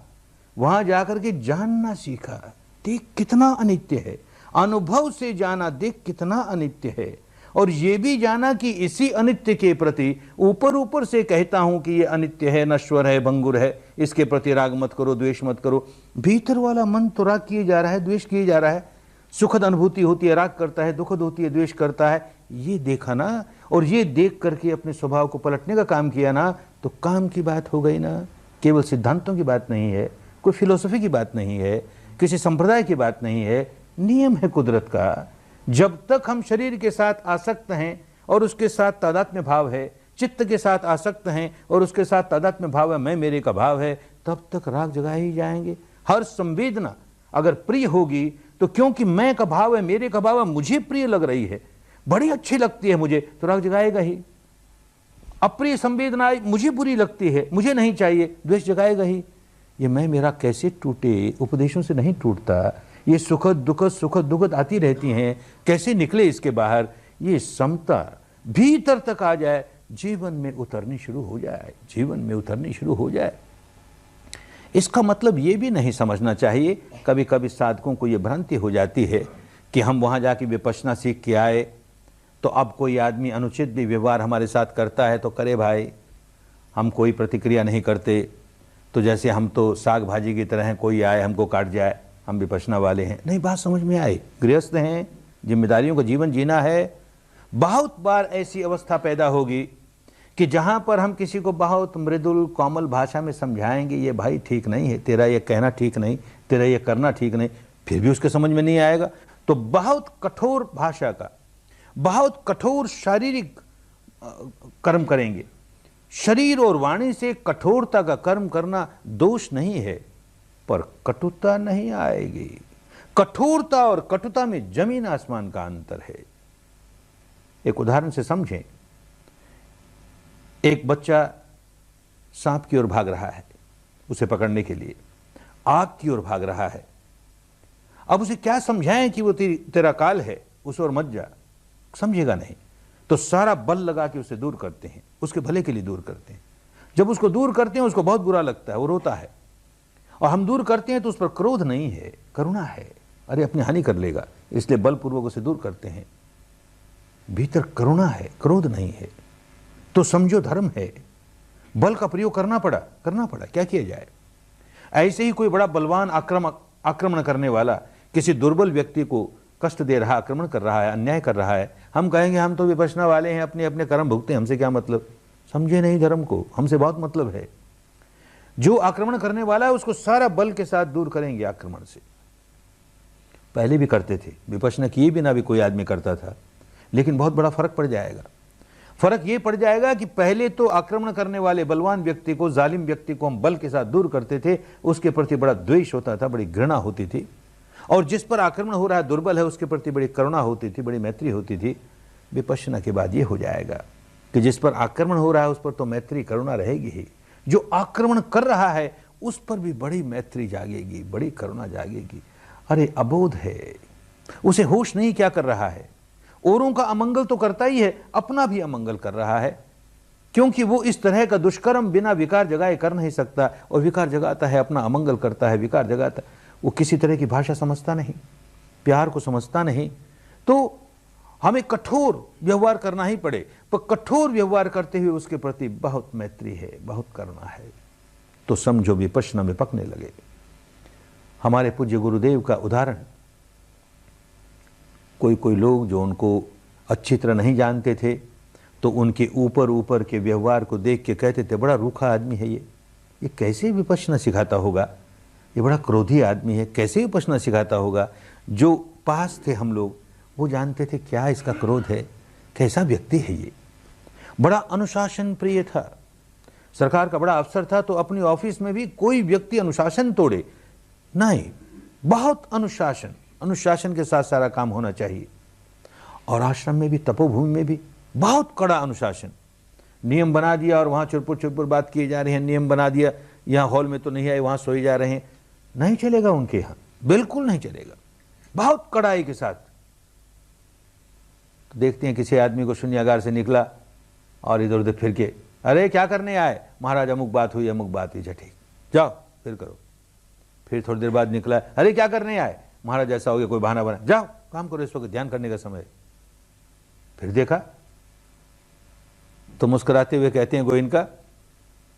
वहां जाकर के जानना सीखा, देख कितना अनित्य है। अनुभव से जाना, देख कितना अनित्य है। और ये भी जाना कि इसी अनित्य के प्रति ऊपर ऊपर से कहता हूं कि ये अनित्य है, नश्वर है, भंगुर है, इसके प्रति राग मत करो, द्वेष मत करो। भीतर वाला मन तो राग किए जा रहा है, द्वेष किए जा रहा है। सुखद अनुभूति होती है, राग करता है, दुखद होती है, द्वेष करता है। ये देखा ना, और ये देख करके अपने स्वभाव को पलटने का काम किया ना, तो काम की बात हो गई ना। केवल सिद्धांतों की बात नहीं है, कोई फिलोसफी की बात नहीं है, किसी संप्रदाय की बात नहीं है। नियम है कुदरत का। जब तक हम शरीर के साथ आसक्त हैं और उसके साथ तादात्म्य भाव है, चित्त के साथ आसक्त हैं और उसके साथ तादात्म्य भाव है, मैं मेरे का भाव है, तब तक राग जगाए ही जाएंगे। हर संवेदना अगर प्रिय होगी तो क्योंकि मैं का भाव है, मेरे का भाव है, मुझे प्रिय लग रही है, बड़ी अच्छी लगती है मुझे, तो राग जगाएगा ही। अप्रिय संवेदना मुझे बुरी लगती है, मुझे नहीं चाहिए, द्वेष जगाएगा ही। ये मैं मेरा कैसे टूटे? उपदेशों से नहीं टूटता। ये सुखद दुखद आती रहती हैं, कैसे निकले इसके बाहर? ये समता भीतर तक आ जाए, जीवन में उतरनी शुरू हो जाए, जीवन में उतरनी शुरू हो जाए। इसका मतलब ये भी नहीं समझना चाहिए, कभी कभी साधकों को ये भ्रांति हो जाती है कि हम वहाँ जाके विपश्यना सीख के आए तो अब कोई आदमी अनुचित भी व्यवहार हमारे साथ करता है तो करे भाई, हम कोई प्रतिक्रिया नहीं करते, तो जैसे हम तो साग भाजी की तरह हैं, कोई आए हमको काट जाए, हम विपश्यना वाले हैं। नहीं, बात समझ में आई, गृहस्थ हैं, जिम्मेदारियों का जीवन जीना है। बहुत बार ऐसी अवस्था पैदा होगी कि जहां पर हम किसी को बहुत मृदुल कोमल भाषा में समझाएंगे, ये भाई ठीक नहीं है, तेरा ये कहना ठीक नहीं, तेरा ये करना ठीक नहीं, फिर भी उसके समझ में नहीं आएगा, तो बहुत कठोर भाषा का, बहुत कठोर शारीरिक कर्म करेंगे। शरीर और वाणी से कठोरता का कर्म करना दोष नहीं है, पर कटुता नहीं आएगी। कठोरता और कटुता में जमीन आसमान का अंतर है। एक उदाहरण से समझें, एक बच्चा सांप की ओर भाग रहा है, उसे पकड़ने के लिए आग की ओर भाग रहा है। अब उसे क्या समझाएं कि वो तेरा काल है, उस ओर मत जा, समझेगा नहीं, तो सारा बल लगा के उसे दूर करते हैं, उसके भले के लिए दूर करते हैं। जब उसको दूर करते हैं उसको बहुत बुरा लगता है, वो रोता है, और हम दूर करते हैं तो उस पर क्रोध नहीं है, करुणा है, अरे अपनी हानि कर लेगा, इसलिए बलपूर्वक उसे दूर करते हैं। भीतर करुणा है, क्रोध नहीं है, तो समझो धर्म है। बल का प्रयोग करना पड़ा, क्या किया जाए। ऐसे ही कोई बड़ा बलवान आक्रमण करने वाला किसी दुर्बल व्यक्ति को कष्ट दे रहा, आक्रमण कर रहा है, अन्याय कर रहा है, हम कहेंगे हम तो विपश्यना वाले हैं, अपने अपने कर्म भुगते हैं, हमसे क्या मतलब। समझे नहीं धर्म को, हमसे बहुत मतलब है। जो आक्रमण करने वाला है उसको सारा बल के साथ दूर करेंगे आक्रमण से। पहले भी करते थे, विपश्यना किए बिना भी कोई आदमी करता था, लेकिन बहुत बड़ा फर्क पड़ जाएगा। फर्क ये पड़ जाएगा कि पहले तो आक्रमण करने वाले बलवान व्यक्ति को, जालिम व्यक्ति को हम बल के साथ दूर करते थे, उसके प्रति बड़ा द्वेष होता था, बड़ी घृणा होती थी, और जिस पर आक्रमण हो रहा है, दुर्बल है, उसके प्रति बड़ी करुणा होती थी, बड़ी मैत्री होती थी। विपश्यना के बाद ये हो जाएगा कि जिस पर आक्रमण हो रहा है उस पर तो मैत्री करुणा रहेगी ही, जो आक्रमण कर रहा है उस पर भी बड़ी मैत्री जागेगी, बड़ी करुणा जागेगी। अरे अबोध है, उसे होश नहीं क्या कर रहा है, औरों का अमंगल तो करता ही है, अपना भी अमंगल कर रहा है, क्योंकि वो इस तरह का दुष्कर्म बिना विकार जगाए कर नहीं सकता, और विकार जगाता है, अपना अमंगल करता है, विकार जगाता है। वो किसी तरह की भाषा समझता नहीं, प्यार को समझता नहीं, तो हमें कठोर व्यवहार करना ही पड़े, पर कठोर व्यवहार करते हुए उसके प्रति बहुत मैत्री है, बहुत करुणा है, तो समझो विपश्यना में पकने लगे। हमारे पूज्य गुरुदेव का उदाहरण, कोई लोग जो उनको अच्छी तरह नहीं जानते थे, तो उनके ऊपर के व्यवहार को देख के कहते थे बड़ा रूखा आदमी है ये कैसे विपश्यना सिखाता होगा, ये बड़ा क्रोधी आदमी है, कैसे विपश्यना सिखाता होगा। जो पास थे हम लोग वो जानते थे क्या इसका क्रोध है, कैसा व्यक्ति है ये। बड़ा अनुशासन प्रिय था, सरकार का बड़ा अफसर था, तो अपनी ऑफिस में भी कोई व्यक्ति अनुशासन तोड़े नहीं, बहुत अनुशासन के साथ सारा काम होना चाहिए। और आश्रम में भी, तपोभूमि में भी बहुत कड़ा अनुशासन। नियम बना दिया और वहाँ चुरपुर बात किए जा रहे हैं, नियम बना दिया, यहाँ हॉल में तो नहीं आए, वहाँ सोए जा रहे हैं, नहीं चलेगा उनके यहाँ, बिल्कुल नहीं चलेगा, बहुत कड़ाई के साथ। तो देखते हैं किसी आदमी को शून्यागार से निकला और इधर उधर फिर के, अरे क्या करने आए, महाराज अमुक बात हुई, अमुक बात हुई, ठीक, जाओ फिर करो। फिर थोड़ी देर बाद निकला, अरे क्या करने आए, महाराज ऐसा हो गया, कोई बहाना बना, जाओ काम करो, इस वक्त ध्यान करने का समय। फिर देखा तो मुस्कुराते हुए कहते हैं गोइनका,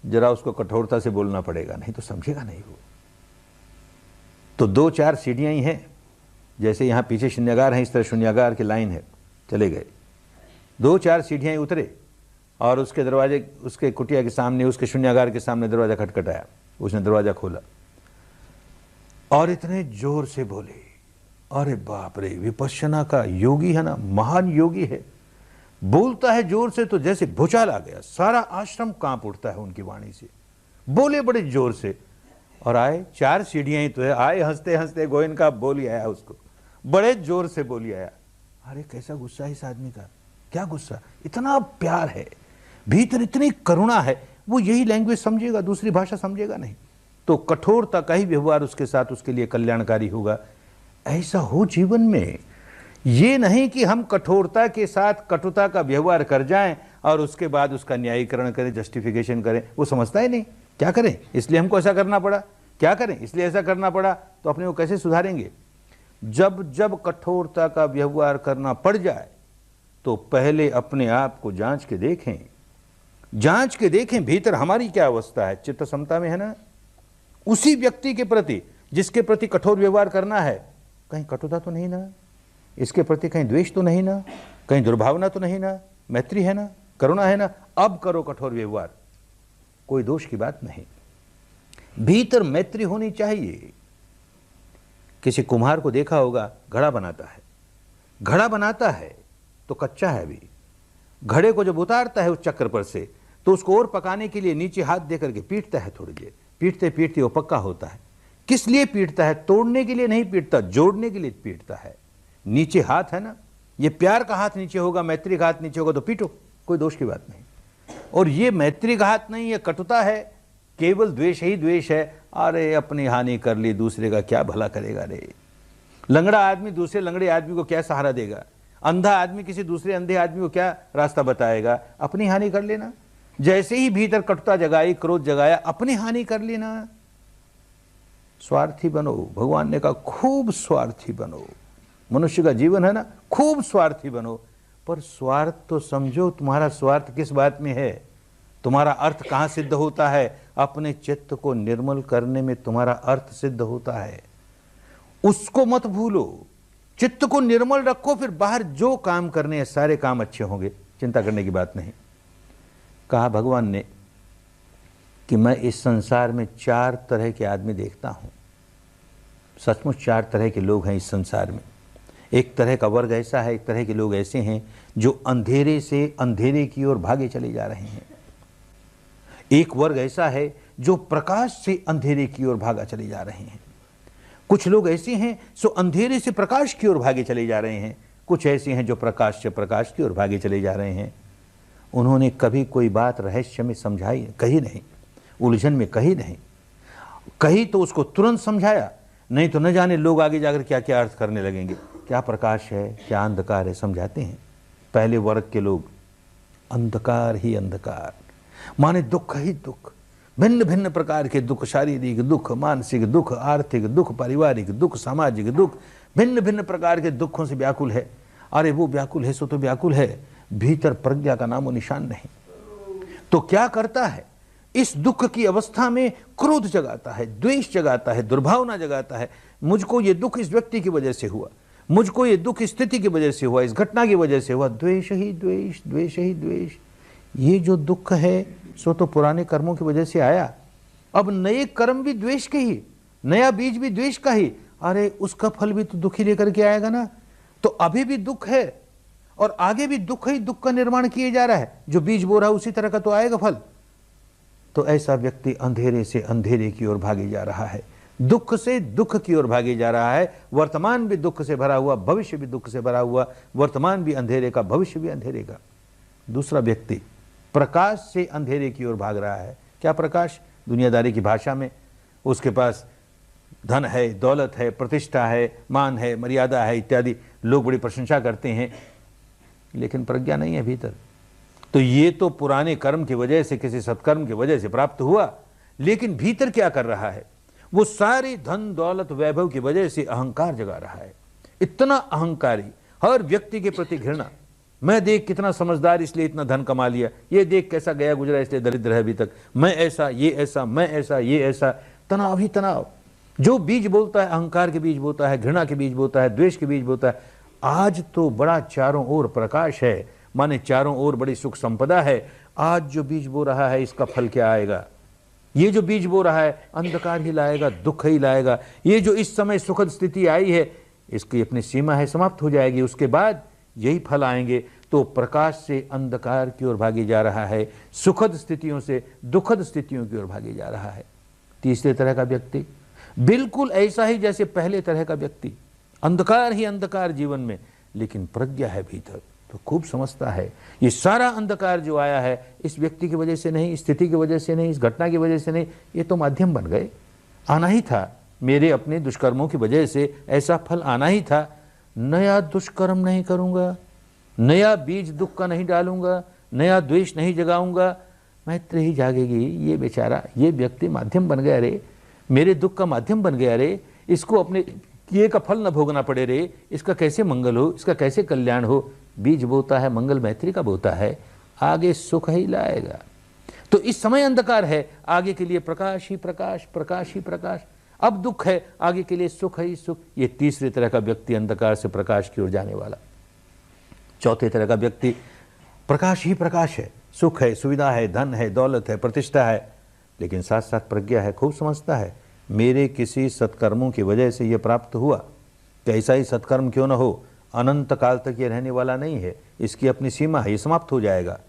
जरा उसको कठोरता से बोलना पड़ेगा, नहीं तो समझेगा नहीं वो। तो 2-4 सीढ़ियां ही हैं, जैसे यहां पीछे शून्यागार है, इस तरह शून्यागार की लाइन है, चले गए 2-4 सीढ़ियां उतरे, और उसके दरवाजे, उसके कुटिया के सामने, उसके शून्यागार के सामने दरवाजा खटखटाया, उसने दरवाजा खोला और इतने जोर से बोले, अरे बाप रे, विपश्यना का योगी है ना, महान योगी है, बोलता है जोर से तो जैसे भूचाल आ गया, सारा आश्रम कांप उठता है उनकी वाणी से, बोले बड़े जोर से। और आए 4 सीढ़ियां ही तो है, आए हंसते हंसते गोइनका बोली आया, उसको बड़े जोर से बोली आया। अरे कैसा गुस्सा है इस आदमी का, क्या गुस्सा, इतना प्यार है, भीतर इतनी करुणा है, वो यही लैंग्वेज समझेगा, दूसरी भाषा समझेगा नहीं। तो कठोरता का ही व्यवहार उसके साथ उसके लिए कल्याणकारी होगा। ऐसा हो जीवन में, ये नहीं कि हम कठोरता के साथ कटुता का व्यवहार कर जाएं और उसके बाद उसका न्यायीकरण करें, जस्टिफिकेशन करें, वो समझता ही नहीं, क्या करें, इसलिए हमको ऐसा करना पड़ा, क्या करें, इसलिए ऐसा करना पड़ा, तो अपने को कैसे सुधारेंगे? जब जब कठोरता का व्यवहार करना पड़ जाए तो पहले अपने आप को जांच के देखें भीतर हमारी क्या अवस्था है। चित्त समता में है ना? उसी व्यक्ति के प्रति जिसके प्रति कठोर व्यवहार करना है, कहीं कटुता तो नहीं ना, इसके प्रति कहीं द्वेष तो नहीं ना, कहीं दुर्भावना तो नहीं ना, मैत्री है ना, करुणा है ना, अब करो कठोर व्यवहार, कोई दोष की बात नहीं। भीतर मैत्री होनी चाहिए। किसी कुम्हार को देखा होगा, घड़ा बनाता है तो कच्चा है अभी, घड़े को जब उतारता है उस चक्र पर से तो उसको और पकाने के लिए नीचे हाथ देकर के पीटता है, थोड़ी देर पीटते पीटते वो पक्का होता है। किस लिए पीटता है? तोड़ने के लिए नहीं पीटता, जोड़ने के लिए पीटता है। नीचे हाथ है ना, ये प्यार का हाथ नीचे होगा, मैत्री का हाथ नीचे होगा तो पीटो, कोई दोष की बात नहीं। और ये मैत्री का हाथ नहीं है, कटुता है, केवल द्वेष ही द्वेष है। अरे अपनी हानि कर ली, दूसरे का क्या भला करेगा रे? लंगड़ा आदमी दूसरे लंगड़े आदमी को क्या सहारा देगा? अंधा आदमी किसी दूसरे अंधे आदमी को क्या रास्ता बताएगा? अपनी हानि कर लेना। जैसे ही भीतर कटुता जगाई, क्रोध जगाया, अपनी हानि कर लेना। स्वार्थी बनो, भगवान ने कहा खूब स्वार्थी बनो। मनुष्य का जीवन है ना, खूब स्वार्थी बनो, पर स्वार्थ तो समझो, तुम्हारा स्वार्थ किस बात में है? तुम्हारा अर्थ कहां सिद्ध होता है? अपने चित्त को निर्मल करने में तुम्हारा अर्थ सिद्ध होता है, उसको मत भूलो। चित्त को निर्मल रखो, फिर बाहर जो काम करने हैं सारे काम अच्छे होंगे, चिंता करने की बात नहीं। कहा भगवान ने कि मैं इस संसार में 4 तरह के आदमी देखता हूं। सचमुच 4 तरह के लोग हैं इस संसार में। एक तरह का वर्ग ऐसा है, एक तरह के लोग ऐसे हैं जो अंधेरे से अंधेरे की ओर भागे चले जा रहे हैं। एक वर्ग ऐसा है जो प्रकाश से अंधेरे की ओर भागा चले जा रहे हैं। कुछ लोग ऐसे हैं जो अंधेरे से प्रकाश की ओर भागे चले जा रहे हैं। कुछ ऐसे हैं जो प्रकाश से प्रकाश की ओर भागे चले जा रहे हैं। उन्होंने कभी कोई बात रहस्य में समझाई, कही नहीं, उलझन में कही नहीं, कही तो उसको तुरंत समझाया, नहीं तो न जाने लोग आगे जाकर क्या क्या अर्थ करने लगेंगे। क्या प्रकाश है, क्या अंधकार है, समझाते हैं। पहले वर्ग के लोग अंधकार ही अंधकार, माने दुख ही दुख, भिन्न भिन्न प्रकार के दुख, शारीरिक दुख, मानसिक दुख, आर्थिक दुख, पारिवारिक दुख, सामाजिक दुख, भिन्न भिन्न प्रकार के दुखों से व्याकुल है। अरे वो व्याकुल है सो तो व्याकुल है, भीतर प्रज्ञा का नामो निशान नहीं। तो क्या करता है? इस दुख की अवस्था में क्रोध जगाता है, द्वेष जगाता है, दुर्भावना जगाता है। मुझको ये दुख इस व्यक्ति की वजह से हुआ, मुझको ये दुख इस स्थिति की वजह से हुआ, इस घटना की वजह से हुआ। द्वेष ही द्वेष, द्वेष ही द्वेष। ये जो दुख है सो तो पुराने कर्मों की वजह से आया। अब नए कर्म भी द्वेष के ही, नया बीज भी द्वेष का ही। अरे उसका फल भी तो दुख ही लेकर के आएगा ना। तो अभी भी दुख है और आगे भी दुख ही दुख का निर्माण किए जा रहा है। जो बीज बो रहा है उसी तरह का तो आएगा फल। तो ऐसा व्यक्ति अंधेरे से अंधेरे की ओर भागे जा रहा है, दुख से दुख की ओर भागे जा रहा है। वर्तमान भी दुख से भरा हुआ, भविष्य भी दुख से भरा हुआ। वर्तमान भी अंधेरे का, भविष्य भी अंधेरे का। दूसरा व्यक्ति प्रकाश से अंधेरे की ओर भाग रहा है। क्या प्रकाश? दुनियादारी की भाषा में उसके पास धन है, दौलत है, प्रतिष्ठा है, मान है, मर्यादा है इत्यादि, लोग बड़ी प्रशंसा करते हैं, लेकिन प्रज्ञा नहीं है भीतर। तो ये तो पुराने कर्म की वजह से, किसी सत्कर्म की वजह से प्राप्त हुआ, लेकिन भीतर क्या कर रहा है? वो सारी धन दौलत वैभव की वजह से अहंकार जगा रहा है। इतना अहंकारी, हर व्यक्ति के प्रति घृणा। मैं देख कितना समझदार इसलिए इतना धन कमा लिया, ये देख कैसा गया गुजरा इसलिए दरिद्र है अभी तक, मैं ऐसा, ये ऐसा, मैं ऐसा, ये ऐसा। तनाव ही तनाव। जो बीज बोलता है अहंकार के बीज बोता है, घृणा के बीज बोता है, द्वेष के बीज बोता है। आज तो बड़ा चारों ओर प्रकाश है, माने चारों ओर बड़ी सुख संपदा है। आज जो बीज बो रहा है इसका फल क्या आएगा? ये जो बीज बो रहा है अंधकार ही लाएगा, दुख ही लाएगा। ये जो इस समय सुखद स्थिति आई है इसकी अपनी सीमा है, समाप्त हो जाएगी, उसके बाद यही फल आएंगे। तो प्रकाश से अंधकार की ओर भागे जा रहा है, सुखद स्थितियों से दुखद स्थितियों की ओर भागे जा रहा है। तीसरे तरह का व्यक्ति बिल्कुल ऐसा ही जैसे पहले तरह का व्यक्ति, अंधकार ही अंधकार जीवन में, लेकिन प्रज्ञा है भीतर, तो खूब समझता है ये सारा अंधकार जो आया है इस व्यक्ति की वजह से नहीं, इस स्थिति की वजह से नहीं, इस घटना की वजह से नहीं, ये तो माध्यम बन गए, आना ही था। मेरे अपने दुष्कर्मों की वजह से ऐसा फल आना ही था। नया दुष्कर्म नहीं करूंगा, नया बीज दुख का नहीं डालूंगा, नया द्वेष नहीं जगाऊंगा, मैत्री ही जागेगी। ये बेचारा, ये व्यक्ति माध्यम बन गया। रे मेरे दुख का माध्यम बन गया रे, इसको अपने किए का फल न भोगना पड़े रे, इसका कैसे मंगल हो, इसका कैसे कल्याण हो। बीज बोता है मंगल मैत्री का बोता है, आगे सुख ही लाएगा। तो इस समय अंधकार है, आगे के लिए प्रकाश ही प्रकाश, प्रकाश ही प्रकाश। अब दुख है, आगे के लिए सुख ही सुख। ये तीसरे तरह का व्यक्ति अंधकार से प्रकाश की ओर जाने वाला। चौथे तरह का व्यक्ति प्रकाश ही प्रकाश है, सुख है, सुविधा है, धन है, दौलत है, प्रतिष्ठा है, लेकिन साथ साथ प्रज्ञा है, खूब समझता है मेरे किसी सत्कर्मों की वजह से यह प्राप्त हुआ, कैसा ही सत्कर्म क्यों न हो, अनंत काल तक ये रहने वाला नहीं है, इसकी अपनी सीमा है, ये समाप्त हो जाएगा।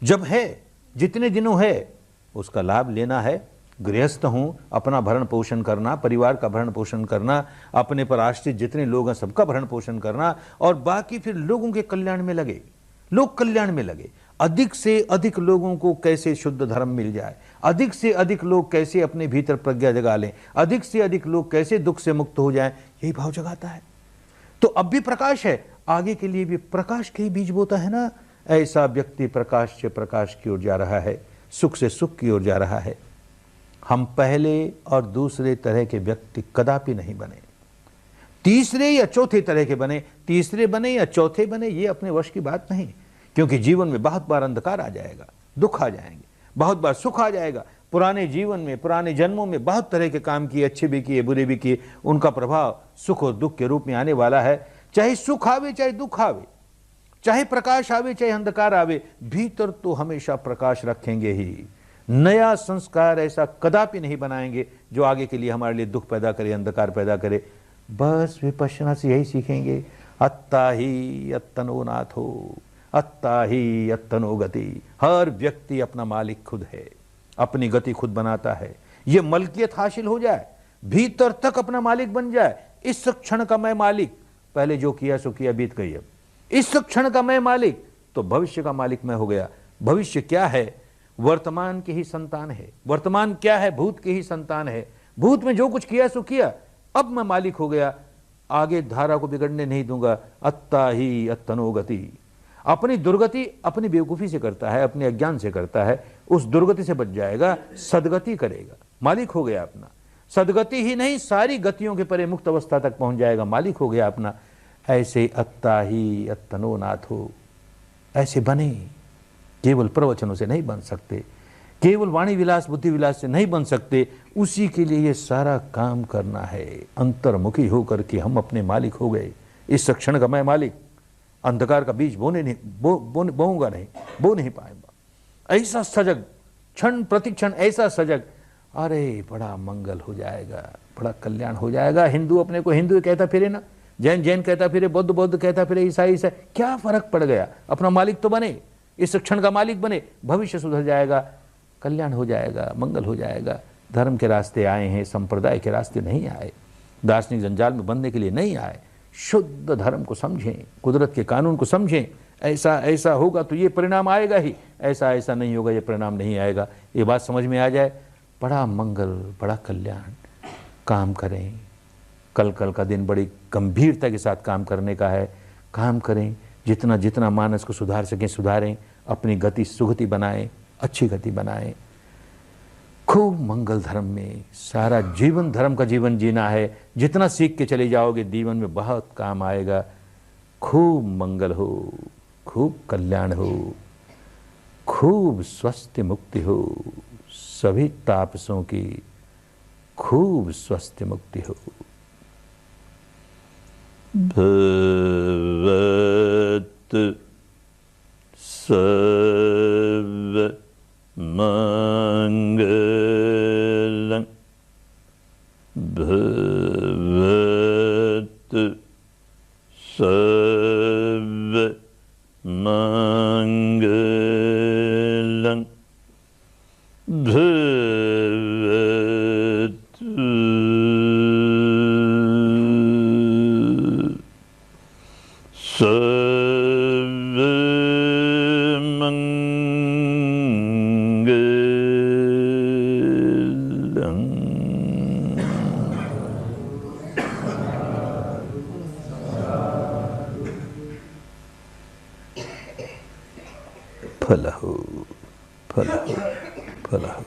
जब है, जितने दिनों है, उसका लाभ लेना है। गृहस्थ हूँ, अपना भरण पोषण करना, परिवार का भरण पोषण करना, अपने पर आश्रित जितने लोग हैं सबका भरण पोषण करना, और बाकी फिर लोगों के कल्याण में लगे, लोक कल्याण में लगे। अधिक से अधिक लोगों को कैसे शुद्ध धर्म मिल जाए, अधिक से अधिक लोग कैसे अपने भीतर प्रज्ञा जगा लें, अधिक से अधिक लोग कैसे दुख से मुक्त हो जाएं, यही भाव जगाता है। तो अब भी प्रकाश है, आगे के लिए भी प्रकाश के ही बीज बोता है ना। ऐसा व्यक्ति प्रकाश से प्रकाश की ओर जा रहा है, सुख से सुख की ओर जा रहा है। हम पहले और दूसरे तरह के व्यक्ति कदापि नहीं बने, तीसरे या चौथे तरह के बने। तीसरे बने या चौथे बने ये अपने वश की बात नहीं, क्योंकि जीवन में बहुत बार अंधकार आ जाएगा, दुख आ जाएंगे, बहुत बार सुख आ जाएगा। पुराने जीवन में, पुराने जन्मों में बहुत तरह के काम किए, अच्छे भी किए, बुरे भी किए, उनका प्रभाव सुख और दुख के रूप में आने वाला है। चाहे सुख आवे चाहे दुख आवे, चाहे प्रकाश आवे चाहे अंधकार आवे, भीतर तो हमेशा प्रकाश रखेंगे ही। नया संस्कार ऐसा कदापि नहीं बनाएंगे जो आगे के लिए हमारे लिए दुख पैदा करे, अंधकार पैदा करे। बस विपश्यना से यही सीखेंगे, अत्ता ही अत्तनो नाथो, अत्ता ही अत्तनो गति। हर व्यक्ति अपना मालिक खुद है, अपनी गति खुद बनाता है। ये मलकियत हासिल हो जाए, भीतर तक अपना मालिक बन जाए। इस क्षण का मैं मालिक, पहले जो किया सो किया, बीत गई। अब इस क्षण का मैं मालिक, तो भविष्य का मालिक मैं हो गया। भविष्य क्या है? वर्तमान की ही संतान है। वर्तमान क्या है? भूत की ही संतान है। भूत में जो कुछ किया सो किया, अब मैं मालिक हो गया, आगे धारा को बिगड़ने नहीं दूंगा। अत्ता ही अत्तनो गति। अपनी दुर्गति अपनी बेवकूफी से करता है, अपने अज्ञान से करता है, उस दुर्गति से बच जाएगा, सदगति करेगा, मालिक हो गया अपना। सदगति ही नहीं, सारी गतियों के परे मुक्त अवस्था तक पहुंच जाएगा, मालिक हो गया अपना। ऐसे अत्ता ही अत्तनो नाथो, ऐसे बने। केवल प्रवचनों से नहीं बन सकते, केवल वाणी विलास बुद्धि विलास से नहीं बन सकते। उसी के लिए ये सारा काम करना है, अंतर्मुखी होकर के हम अपने मालिक हो गए। इस क्षण का मैं मालिक, अंधकार का बीज बोऊंगा नहीं, बो नहीं पाएगा। ऐसा सजग, क्षण प्रतिक्षण ऐसा सजग, अरे बड़ा मंगल हो जाएगा, बड़ा कल्याण हो जाएगा। हिंदू अपने को हिंदू कहता फिरे ना, जैन जैन कहता फिरे, बौद्ध बौद्ध कहता फिरे, ईसाई ईसाई, क्या फर्क पड़ गया? अपना मालिक तो बने, इस क्षण का मालिक बने, भविष्य सुधर जाएगा, कल्याण हो जाएगा, मंगल हो जाएगा। धर्म के रास्ते आए हैं, संप्रदाय के रास्ते नहीं आए, दार्शनिक जंजाल में बनने के लिए नहीं आए। शुद्ध धर्म को समझें, कुदरत के कानून को समझें। ऐसा ऐसा होगा तो ये परिणाम आएगा ही, ऐसा ऐसा नहीं होगा ये परिणाम नहीं आएगा। ये बात समझ में आ जाए, बड़ा मंगल, बड़ा कल्याण। काम करें, कल कल का दिन बड़ी गंभीरता के साथ काम करने का है। काम करें, जितना जितना मानस को सुधार सकें सुधारें, अपनी गति सुगति बनाएं, अच्छी गति बनाएं। खूब मंगल धर्म में सारा जीवन, धर्म का जीवन जीना है। जितना सीख के चले जाओगे जीवन में बहुत काम आएगा। खूब मंगल हो, खूब कल्याण हो, खूब स्वस्थ मुक्ति हो, सभी तापसों की खूब स्वस्थ मुक्ति हो। भवत सर्व मंगलं भवत सर्व मंगलं भवत सर्व मंगलं। फलहु फलहु फलहु।